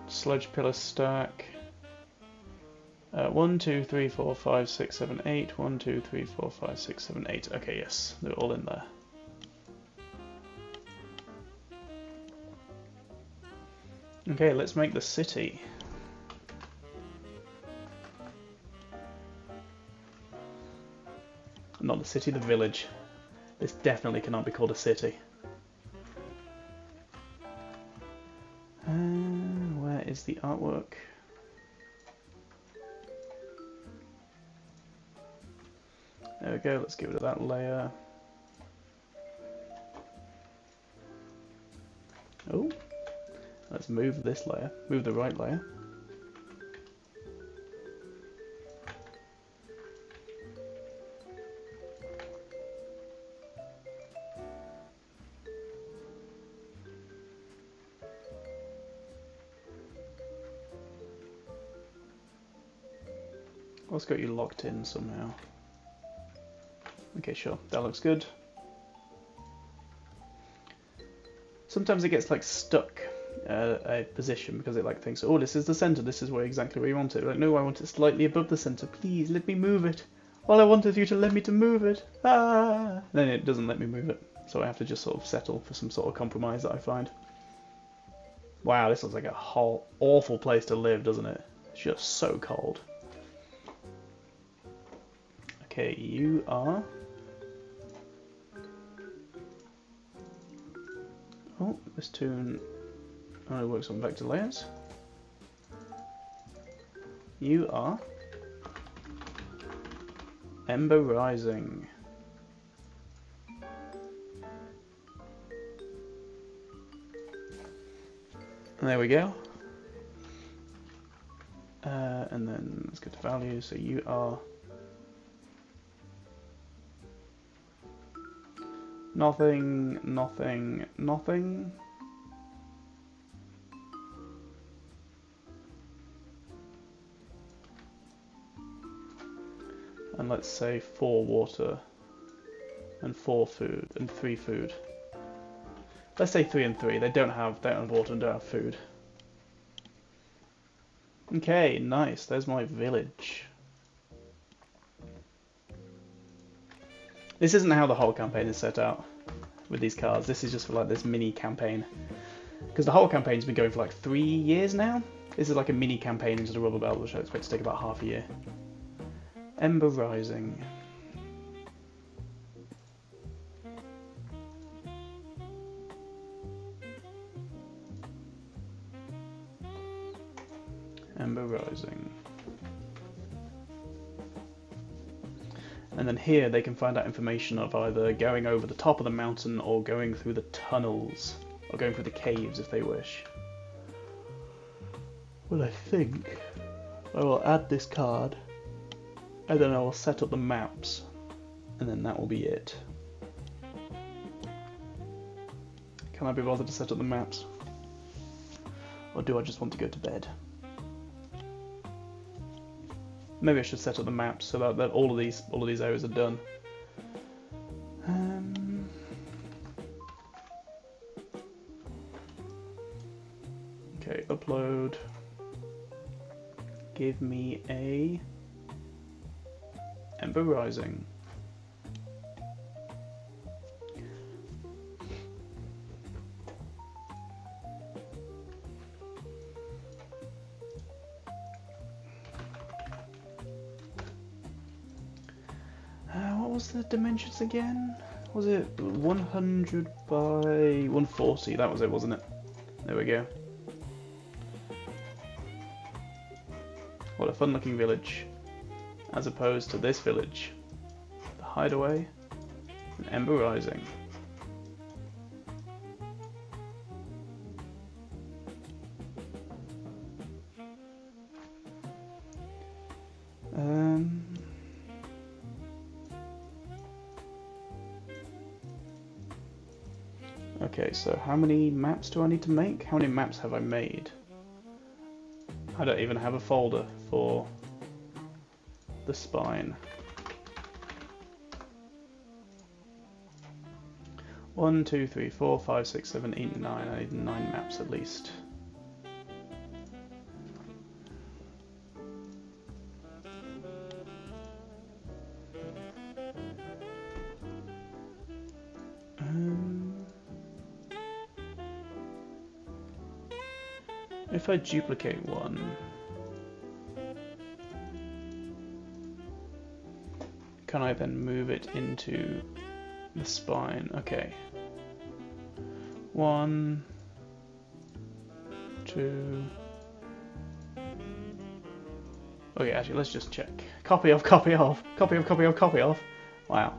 Sledge Pillar Stack. 1, 2, 3, 4, 5, 6, 7, 8. 1, 2, 3, 4, 5, 6, 7, 8. Okay, yes, they're all in there. Okay, let's make the city. Not the city, the village. This definitely cannot be called a city. Where is the artwork? There we go, let's get rid of that layer. Oh, let's move this layer, move the right layer. What's got you locked in somehow? Okay, sure, that looks good. Sometimes it gets like stuck a position because it like thinks, oh, this is the center, this is where exactly where you want it. Like, no, I want it slightly above the center. Please let me move it. All I want is you to let me to move it. Ah! Then it doesn't let me move it, so I have to just sort of settle for some sort of compromise that I find. Wow, this looks like a whole awful place to live, doesn't it? It's just so cold. Okay, you are. Oh, this tune only works on vector layers. You are Ember Rising. And there we go. And then let's go to value. So you are nothing, nothing, nothing. And let's say 4 water and 4 food and 3 food. Let's say 3 and 3. They don't have water and don't have food. Okay, nice. There's my village. This isn't how the whole campaign is set out with these cards. This is just for like this mini campaign. Because the whole campaign's been going for like 3 years now. This is like a mini campaign into the Rubble Belt, which I expect to take about half a year. Ember Rising. Ember Rising. And then here they can find out information of either going over the top of the mountain or going through the tunnels, or going through the caves if they wish. Well, I think I will add this card, and then I will set up the maps, and then that will be it. Can I be bothered to set up the maps? Or do I just want to go to bed? Maybe I should set up the maps so that all of these areas are done. Okay, upload. Give me a Ember Rising. What was the dimensions again? Was it 100 by 140? That was it, wasn't it? There we go. What a fun looking village. As opposed to this village. The Hideaway and Ember Rising. Okay, so how many maps do I need to make? How many maps have I made? I don't even have a folder for the spine. 1, 2, 3, 4, 5, 6, 7, 8, 9. I need 9 maps at least. If I duplicate one, can I then move it into the spine? Okay. 1, 2. Okay, actually, let's just check. Copy of, copy of, copy of, copy of, copy of. Wow.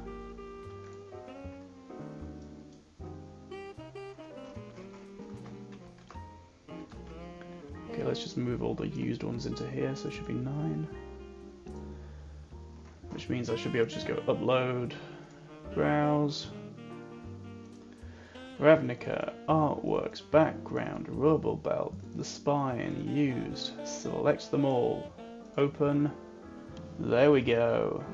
Okay, let's just move all the used ones into here, so it should be 9. Which means I should be able to just go upload, browse, Ravnica, artworks, background, Rubble Belt, the spine, used, select them all, open, there we go.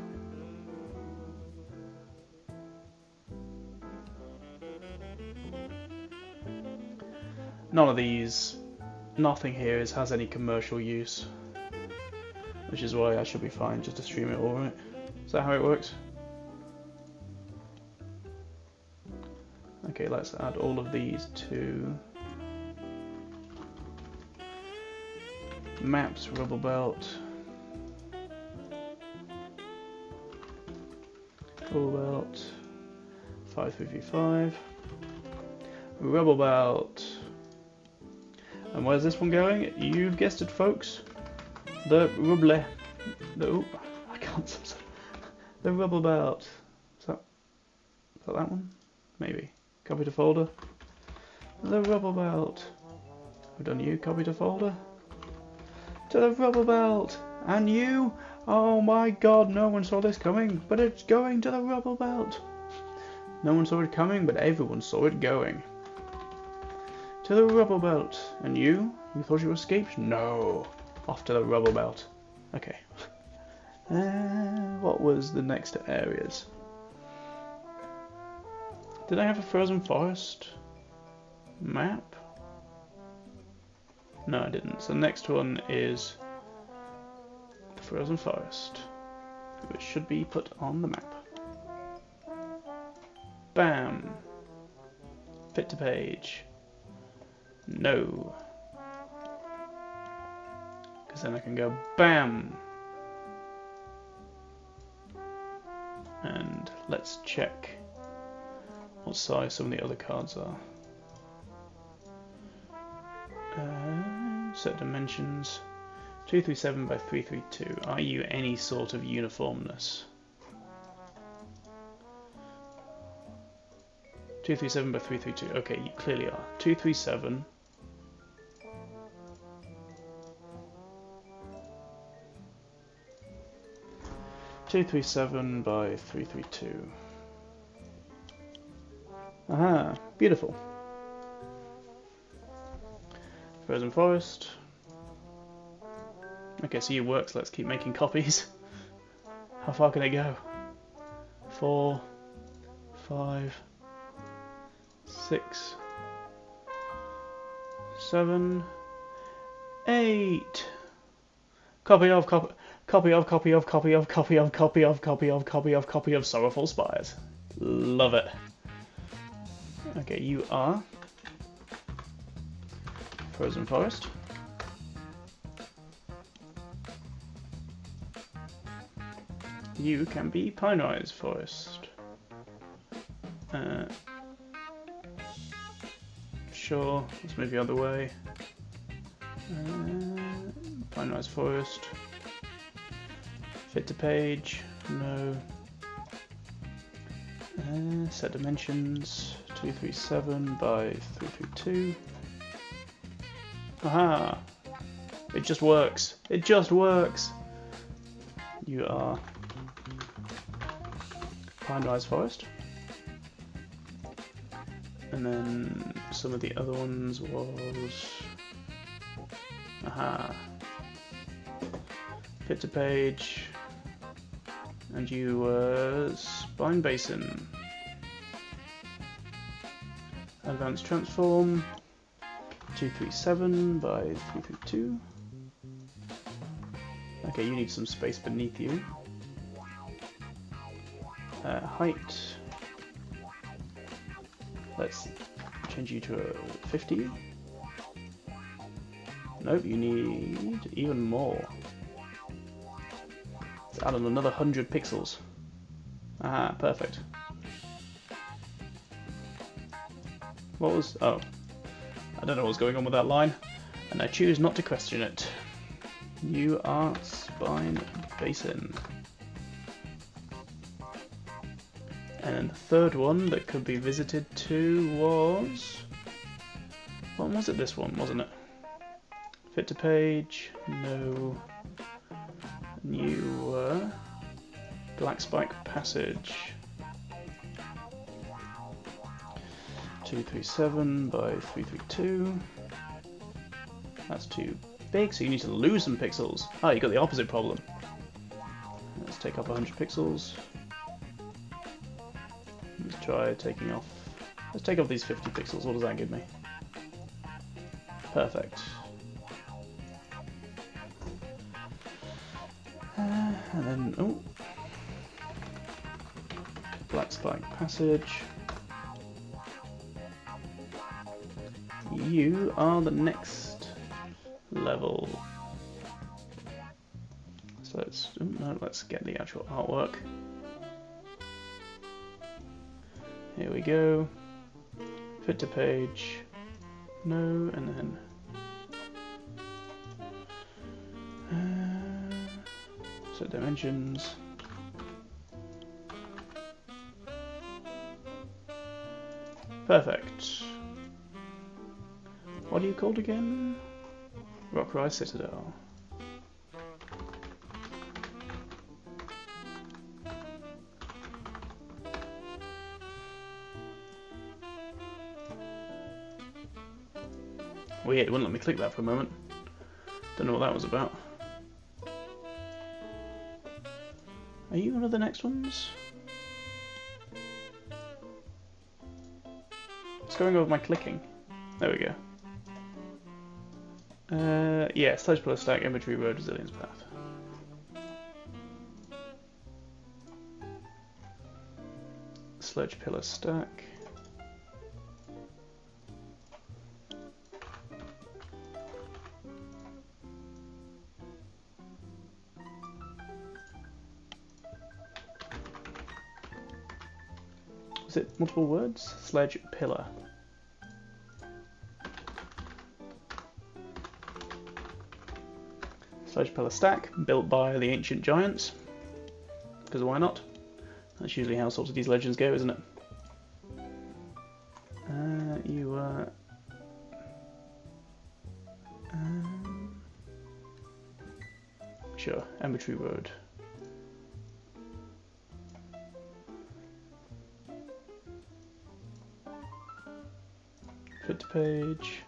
none of these, nothing here has any commercial use, which is why I should be fine just to stream it all, right? Is that how it works? Okay, let's add all of these to maps, rubble belt, rubble belt, 5335, rubble belt, and where's this one going? You've guessed it, folks. The rubble, I can't say the rubble belt. Is that that one? Maybe. Copy to folder. The rubble belt. I've done you. Copy to folder. To the rubble belt. And you. Oh my god, no one saw this coming, but it's going to the rubble belt. No one saw it coming, but everyone saw it going. To the rubble belt. And you? You thought you escaped? No. Off to the rubble belt. Okay. What was the next areas? Did I have a frozen forest map? No, I didn't. So the next one is the frozen forest, which should be put on the map. Bam. Fit to page. No. Because then I can go bam. And let's check what size some of the other cards are. Set dimensions 237 by 332. Are you any sort of uniformness? 237 by 332. Okay, you clearly are. 237. by 332. Aha, beautiful. Frozen forest. Okay, so you works. Let's keep making copies. How far can it go? 4, 5, 6, 7, 8. Copy of Sorrowful Spires. Love it. Okay, you are Frozen Forest. You can be Pinerise Forest. Sure, let's move the other way. Pinerise Forest. Fit to page, no. Set dimensions 237 by 332. Aha! It just works. It just works. You are Pinerise Forest. And then some of the other ones was aha. Fit to page. And you were Spine Basin. Advanced Transform 237 by 332. Okay, you need some space beneath you. Height. Let's change you to a 50. Nope, you need even more. Let's add on another 100 pixels. Aha, perfect. What was... oh. I don't know what's going on with that line, and I choose not to question it. You are Spine Basin. And the third one that could be visited to was... what was it? This one, wasn't it? Fit to page, no. You were Black Spike Passage. 237 by 332. That's too big, so you need to lose some pixels. Ah, you got the opposite problem. Let's take off 100 pixels. Let's try taking off... let's take off these 50 pixels. What does that give me? Perfect. And then, oh, Black Spike Passage. You are the next level. So let's get the actual artwork. Here we go. Fit to page. No, and then set dimensions. Perfect. What are you called again? Rockrise Citadel. Weird, it wouldn't let me click that for a moment. Don't know what that was about. Are you one of the next ones? What's going on with my clicking? There we go. Yeah, Sludge Pillar Stack, Inventory Road, Resilience Path. Sludge Pillar Stack. Is it multiple words? Sledge Pillar. Sludge Pillar Stack, built by the ancient giants. Because why not? That's usually how sorts of these legends go, isn't it? You are... sure, Inventory Road. Fit to page.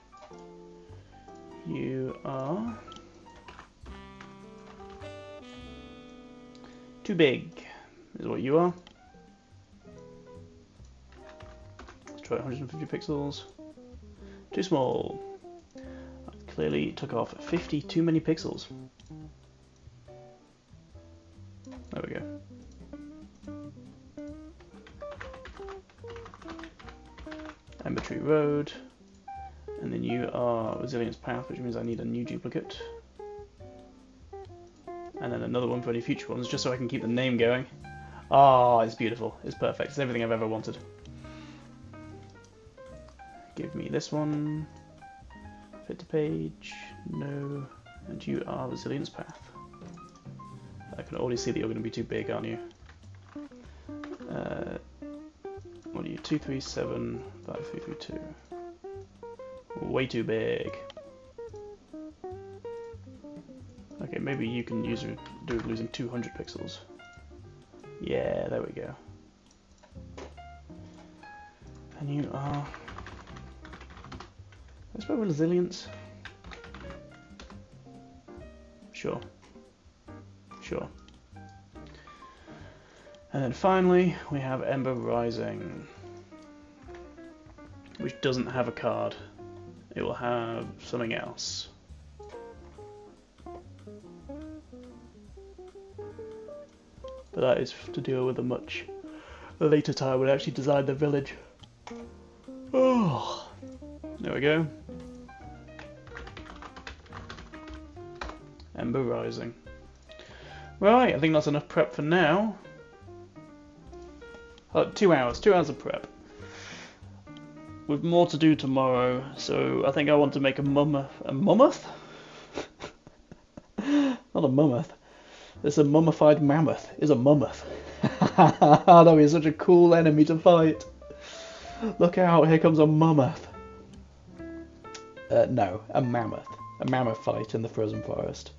You are... too big, is what you are. Let's try 150 pixels. Too small. I clearly took off 50 too many pixels. There we go. Inventory Road. And then you are Resilience Path, which means I need a new duplicate. And then another one for any future ones, just so I can keep the name going. Ah, it's beautiful. It's perfect. It's everything I've ever wanted. Give me this one. Fit to page. No. And you are Resilience Path. I can already see that you're going to be too big, aren't you? What are you? 237 5332. Way too big. Okay, maybe you can do with losing 200 pixels. Yeah, there we go. And you are... let's go with Resilience. Sure. Sure. And then finally, we have Ember Rising, which doesn't have a card. It will have something else. But that is to deal with a much later time when I actually design the village. Oh, there we go. Ember Rising. Right, I think that's enough prep for now. 2 hours of prep. With more to do tomorrow, so I think I want to make a mammoth. A mammoth? Not a mammoth. It's a mummified mammoth. It's a mammoth. That would be such a cool enemy to fight. Look out, here comes a mammoth. No, a mammoth. A mammoth fight in the frozen forest.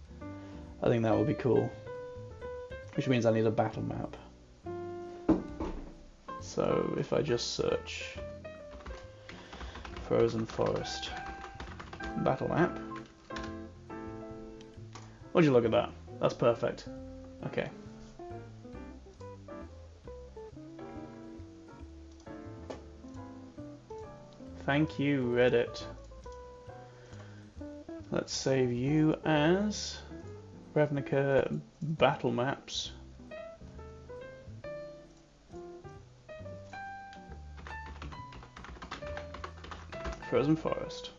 I think that would be cool. Which means I need a battle map. So if I just search Frozen Forest battle map. Would you look at that? That's perfect. Okay. Thank you, Reddit. Let's save you as Ravnica Battle Maps. Frozen Forest.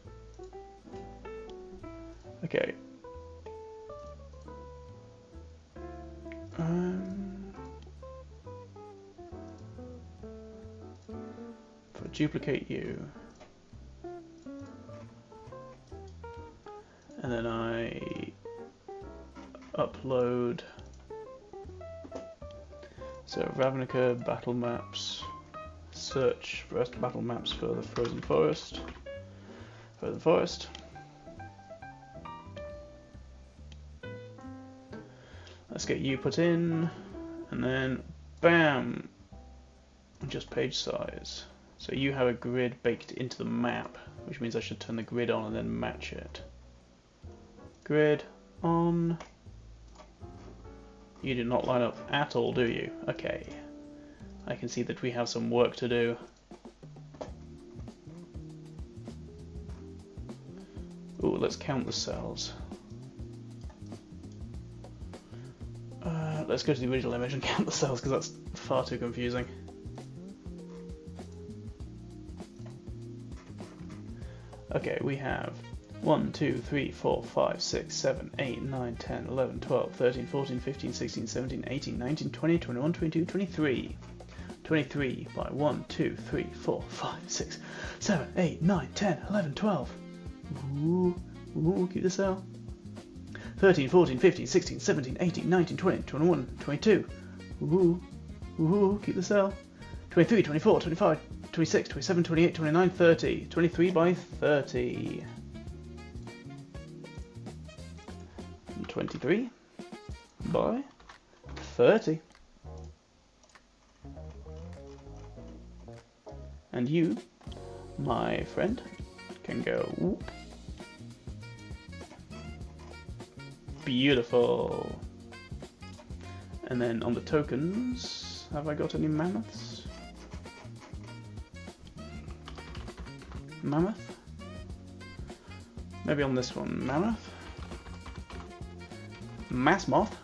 Okay. For duplicate you. And then I upload. So Ravnica Battle Maps. Search first battle maps for the Frozen Forest. Frozen Forest. Let's get you put in, and then bam, just page size. So you have a grid baked into the map, which means I should turn the grid on and then match it. Grid on. You do not line up at all, do you? Okay. I can see that we have some work to do. Ooh, let's count the cells. Let's go to the original image and count the cells because that's far too confusing. Okay, we have 1, 2, 3, 4, 5, 6, 7, 8, 9, 10, 11, 12, 13, 14, 15, 16, 17, 18, 19, 20, 21, 22, 23. 23 by 1, 2, 3, 4, 5, 6, 7, 8, 9, 10, 11, 12. Ooh, ooh, keep the cell. 13, 14, 15, 16, 17, 18, 19, 20, 21, 22. Ooh, ooh, keep the cell. 23, 24, 25, 26, 27, 28, 29, 30. 23 by 30. 23 by 30. And you, my friend, can go whoop. Beautiful. And then on the tokens, have I got any mammoths? Mammoth? Maybe on this one, mammoth? Mass moth?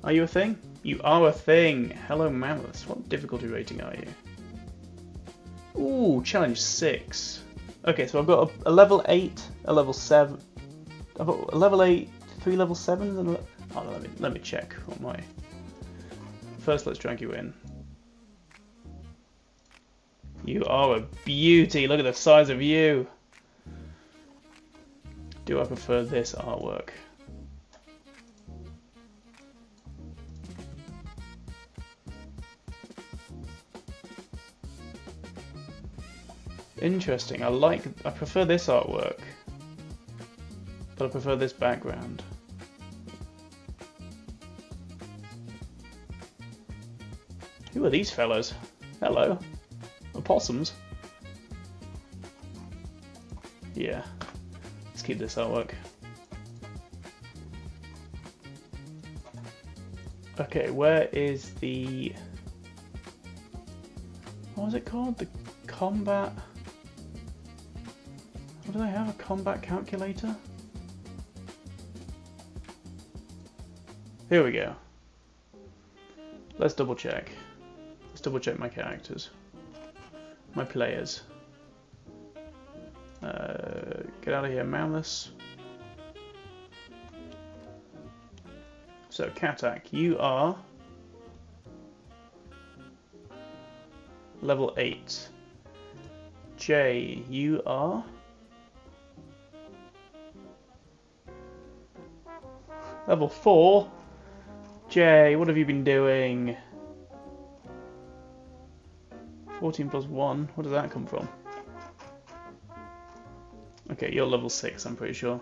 Are you a thing? You are a thing! Hello mammoths, what difficulty rating are you? Ooh, challenge 6. Okay, so I've got a level 8, a level 7. I've got a level 8, 3 level 7s, and let me check on my. First, let's drag you in. You are a beauty. Look at the size of you. Do I prefer this artwork? Interesting. I prefer this artwork, but I prefer this background. Who are these fellows? Hello. Opossums. Yeah. Let's keep this artwork. Okay, where is the... what was it called? The combat... what do they have? A combat calculator? Here we go. Let's double check. Let's double check my characters. My players. Get out of here, Mammoths. So, Katak, you are level 8. Jay, you are level 4. Jay, what have you been doing? 14 plus 1, where does that come from? Okay, you're level 6, I'm pretty sure.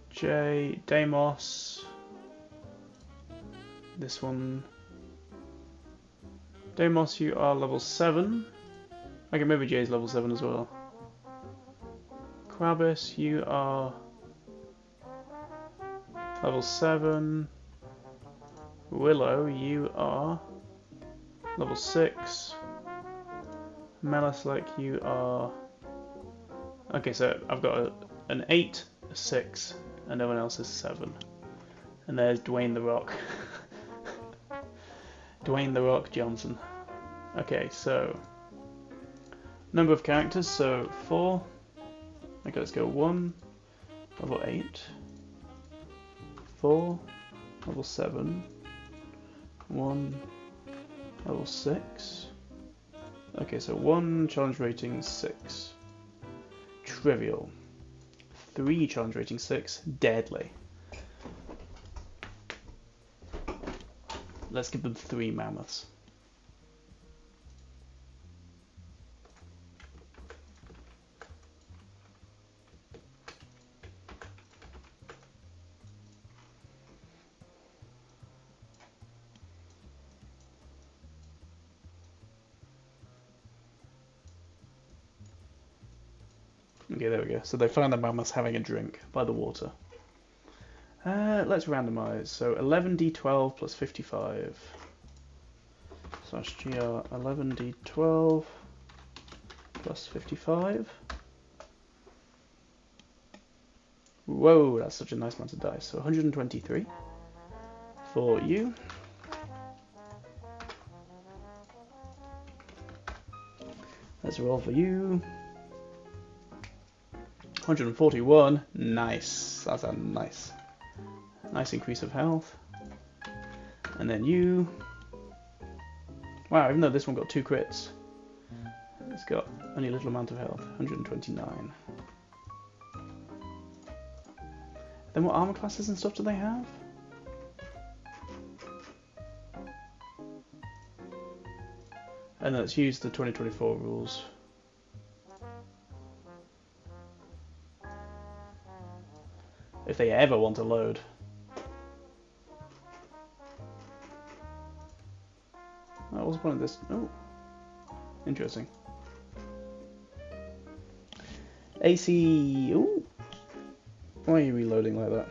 Jay, Deimos. This one. Deimos, you are level 7. Okay, maybe Jay's level 7 as well. Krabis, you are level 7. Willow, you are level 6. Melislik, you are Okay, so I've got an 8, a 6, and no one else is 7. And there's Dwayne The Rock. Dwayne The Rock Johnson. Okay, so number of characters, so 4. Okay, let's go 1, level 8, 4, level 7, 1, level 6. Okay, so 1 challenge rating 6. Trivial. 3 challenge rating 6. Deadly. Let's give them 3 mammoths. Okay, there we go. So they find the mammoths having a drink by the water. Let's randomize. So 11d12 plus 55. Slash gr 11d12 plus 55. Whoa, that's such a nice amount of dice. So 123 for you. Let's roll for you. 141. Nice. That's a nice increase of health. And then you. Wow, even though this one got 2 crits, it's got only a little amount of health. 129. Then what armor classes and stuff do they have? And let's use the 2024 rules. If they ever want to load. What was the point of this? Oh, interesting. AC. Ooh. Why are you reloading like that?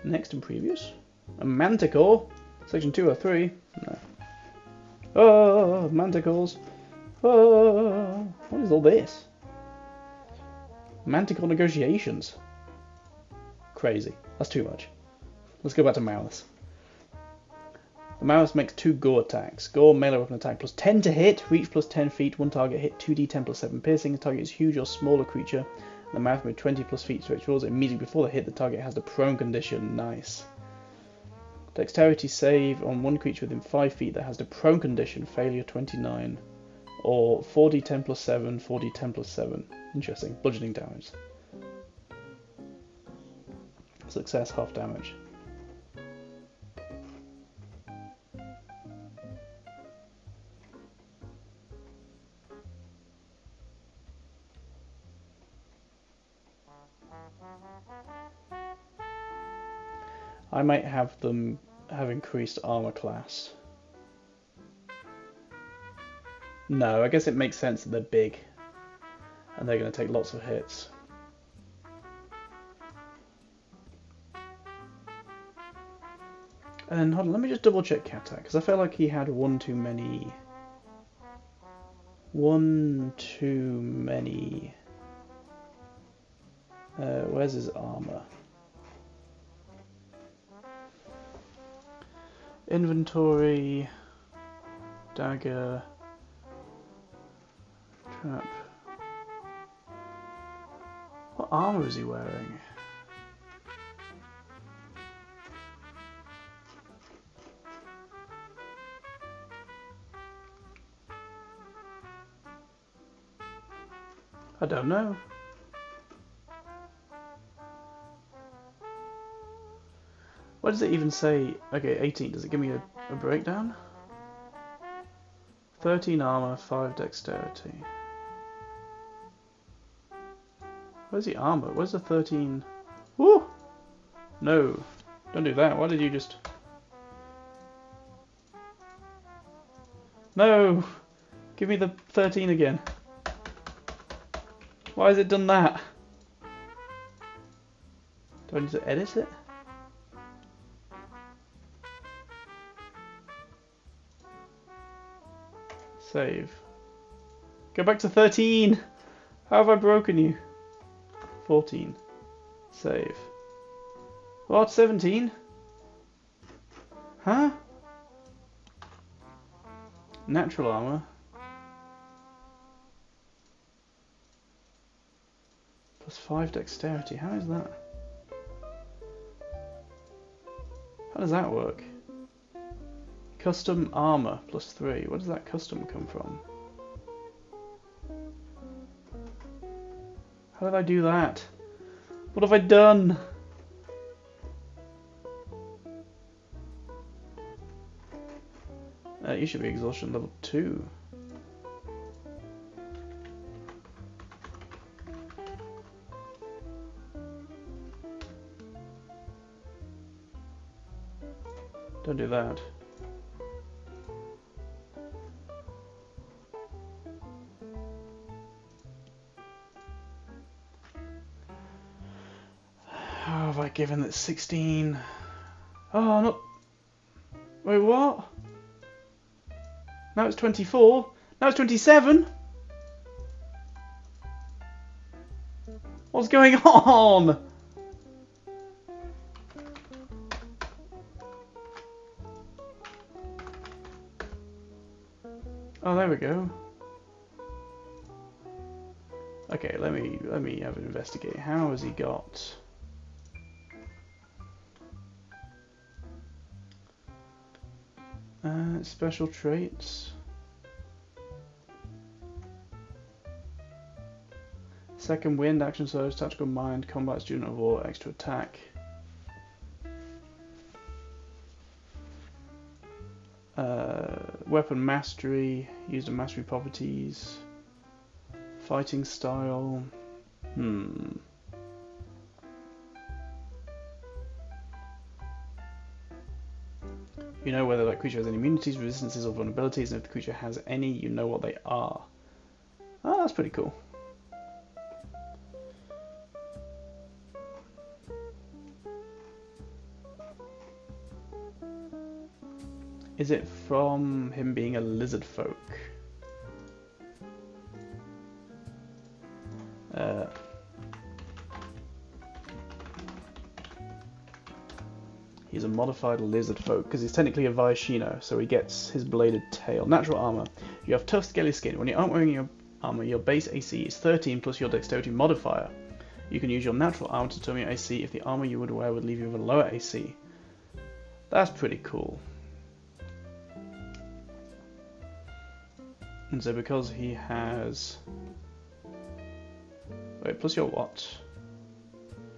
Next and previous. A manticore. Section 203. No. Oh, manticores. Oh, what is all this? Manticore negotiations. Crazy. That's too much. Let's go back to Malice. The Malice makes 2 gore attacks. Gore melee weapon attack plus 10 to hit, reach plus 10 feet, 1 target hit, 2d10 plus 7 piercing. The target is huge or smaller creature. The mouth with 20 plus feet stretch rolls. Immediately before the hit, the target has the prone condition. Nice. Dexterity save on 1 creature within 5 feet that has the prone condition. Failure 29. Or 4d10 plus 7, 4d10 plus 7. Interesting. Bludgeoning damage. Success, half damage. I might have them have increased armor class. No, I guess it makes sense that they're big and they're going to take lots of hits. And hold on, let me just double check Katak, because I felt like he had one too many. Where's his armor? Inventory, dagger, trap. What armor is he wearing? I don't know. What does it even say? Okay, 18. Does it give me a breakdown? 13 armor, 5 dexterity. Where's the armor? Where's the 13? Woo! No. Don't do that. Why did you just... No! Give me the 13 again. Why has it done that? Do I need to edit it? Save. Go back to 13! How have I broken you? 14. Save. What? 17? Huh? Natural armor. Plus 5 dexterity. How is that? How does that work? Custom armor plus 3. Where does that custom come from? How did I do that? What have I done? You should be exhaustion level 2. Don't do that. How have I given it 16? Oh, not... Wait, what? Now it's 24? Now it's 27? What's going on? Oh, there we go. Okay, let me have an investigate. How has he got? Special traits. Second wind, action surge, tactical mind, combat student of war, extra attack. Weapon mastery, used in mastery properties. Fighting style. You know whether that creature has any immunities, resistances, or vulnerabilities, and if the creature has any, you know what they are. Oh, that's pretty cool. Is it from him being a lizard folk? He's a modified lizard folk because he's technically a Viashino, so he gets his bladed tail. Natural armor. You have tough, scaly skin. When you aren't wearing your armor, your base AC is 13 plus your dexterity modifier. You can use your natural armor to determine your AC if the armor you would wear would leave you with a lower AC. That's pretty cool. And so because he has... Wait, plus your what?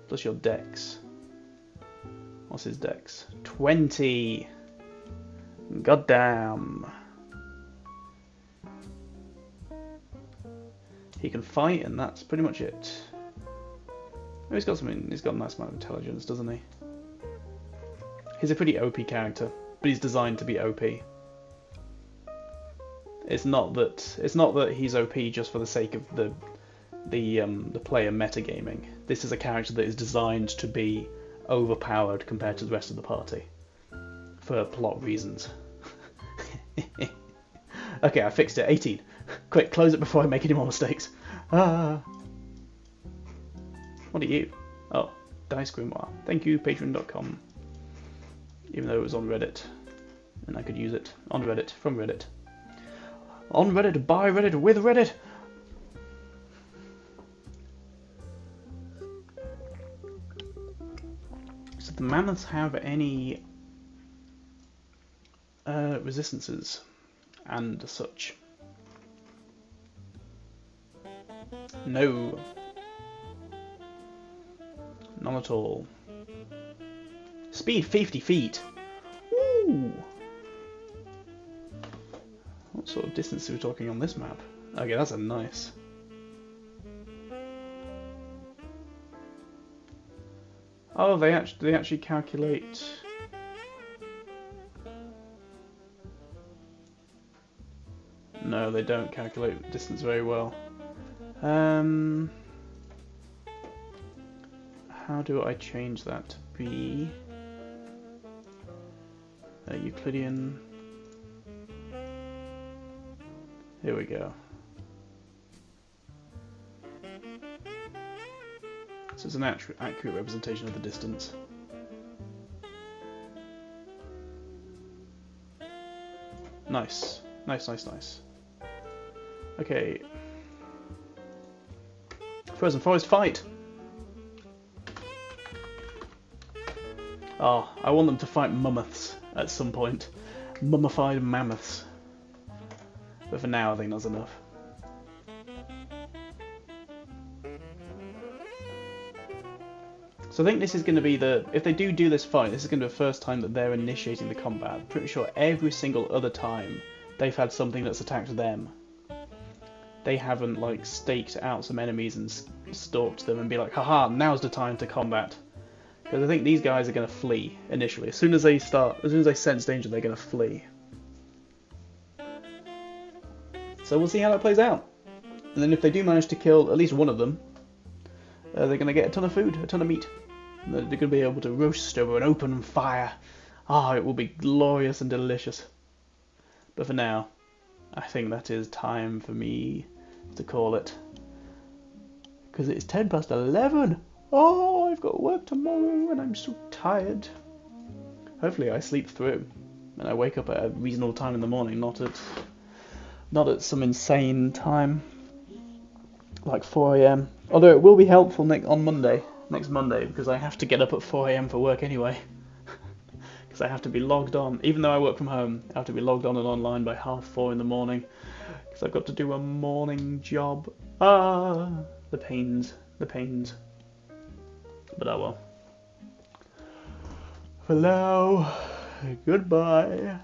Plus your dex. What's his dex? 20! Goddamn! He can fight and that's pretty much it. Oh, he's got something, he's got a nice amount of intelligence, doesn't he? He's a pretty OP character, but he's designed to be OP. It's not that he's OP just for the sake of the player metagaming. This is a character that is designed to be overpowered compared to the rest of the party for plot reasons. Okay, I fixed it. 18. Quick, close it before I make any more mistakes. Ah. What are you? Oh, Dice Grimoire. Thank you, patreon.com. Even though it was on Reddit, and I could use it on Reddit from Reddit. On Reddit, by Reddit, with Reddit. So the mammoths have any resistances and such? No. None at all. Speed 50 feet. Ooh. What sort of distance are we talking on this map? Okay, that's a nice. Oh, they actually calculate. No, they don't calculate distance very well. How do I change that to be Euclidean? Here we go. So it's an accurate representation of the distance. Nice. Nice, nice, nice. Okay. Frozen Forest fight! Oh, I want them to fight mammoths at some point. Mummified mammoths. But for now, I think that's enough. So I think this is going to be if they do this fight, this is going to be the first time that they're initiating the combat. I'm pretty sure every single other time they've had something that's attacked them, they haven't like staked out some enemies and stalked them and be like, haha, now's the time to combat. Because I think these guys are going to flee initially. As soon as they sense danger, they're going to flee. So we'll see how that plays out. And then if they do manage to kill at least one of them, they're going to get a ton of food, a ton of meat. They're going to be able to roast over an open fire. Ah, it will be glorious and delicious. But for now, I think that is time for me to call it. Because it's 11:10. Oh, I've got work tomorrow and I'm so tired. Hopefully I sleep through and I wake up at a reasonable time in the morning, not at some insane time like 4 AM. Although it will be helpful next Monday, because I have to get up at 4 AM for work anyway. Because I have to be logged on, even though I work from home, I have to be logged on and online by 4:30 in the morning. Because I've got to do a morning job. Ah, the pains. But oh well. For now, goodbye.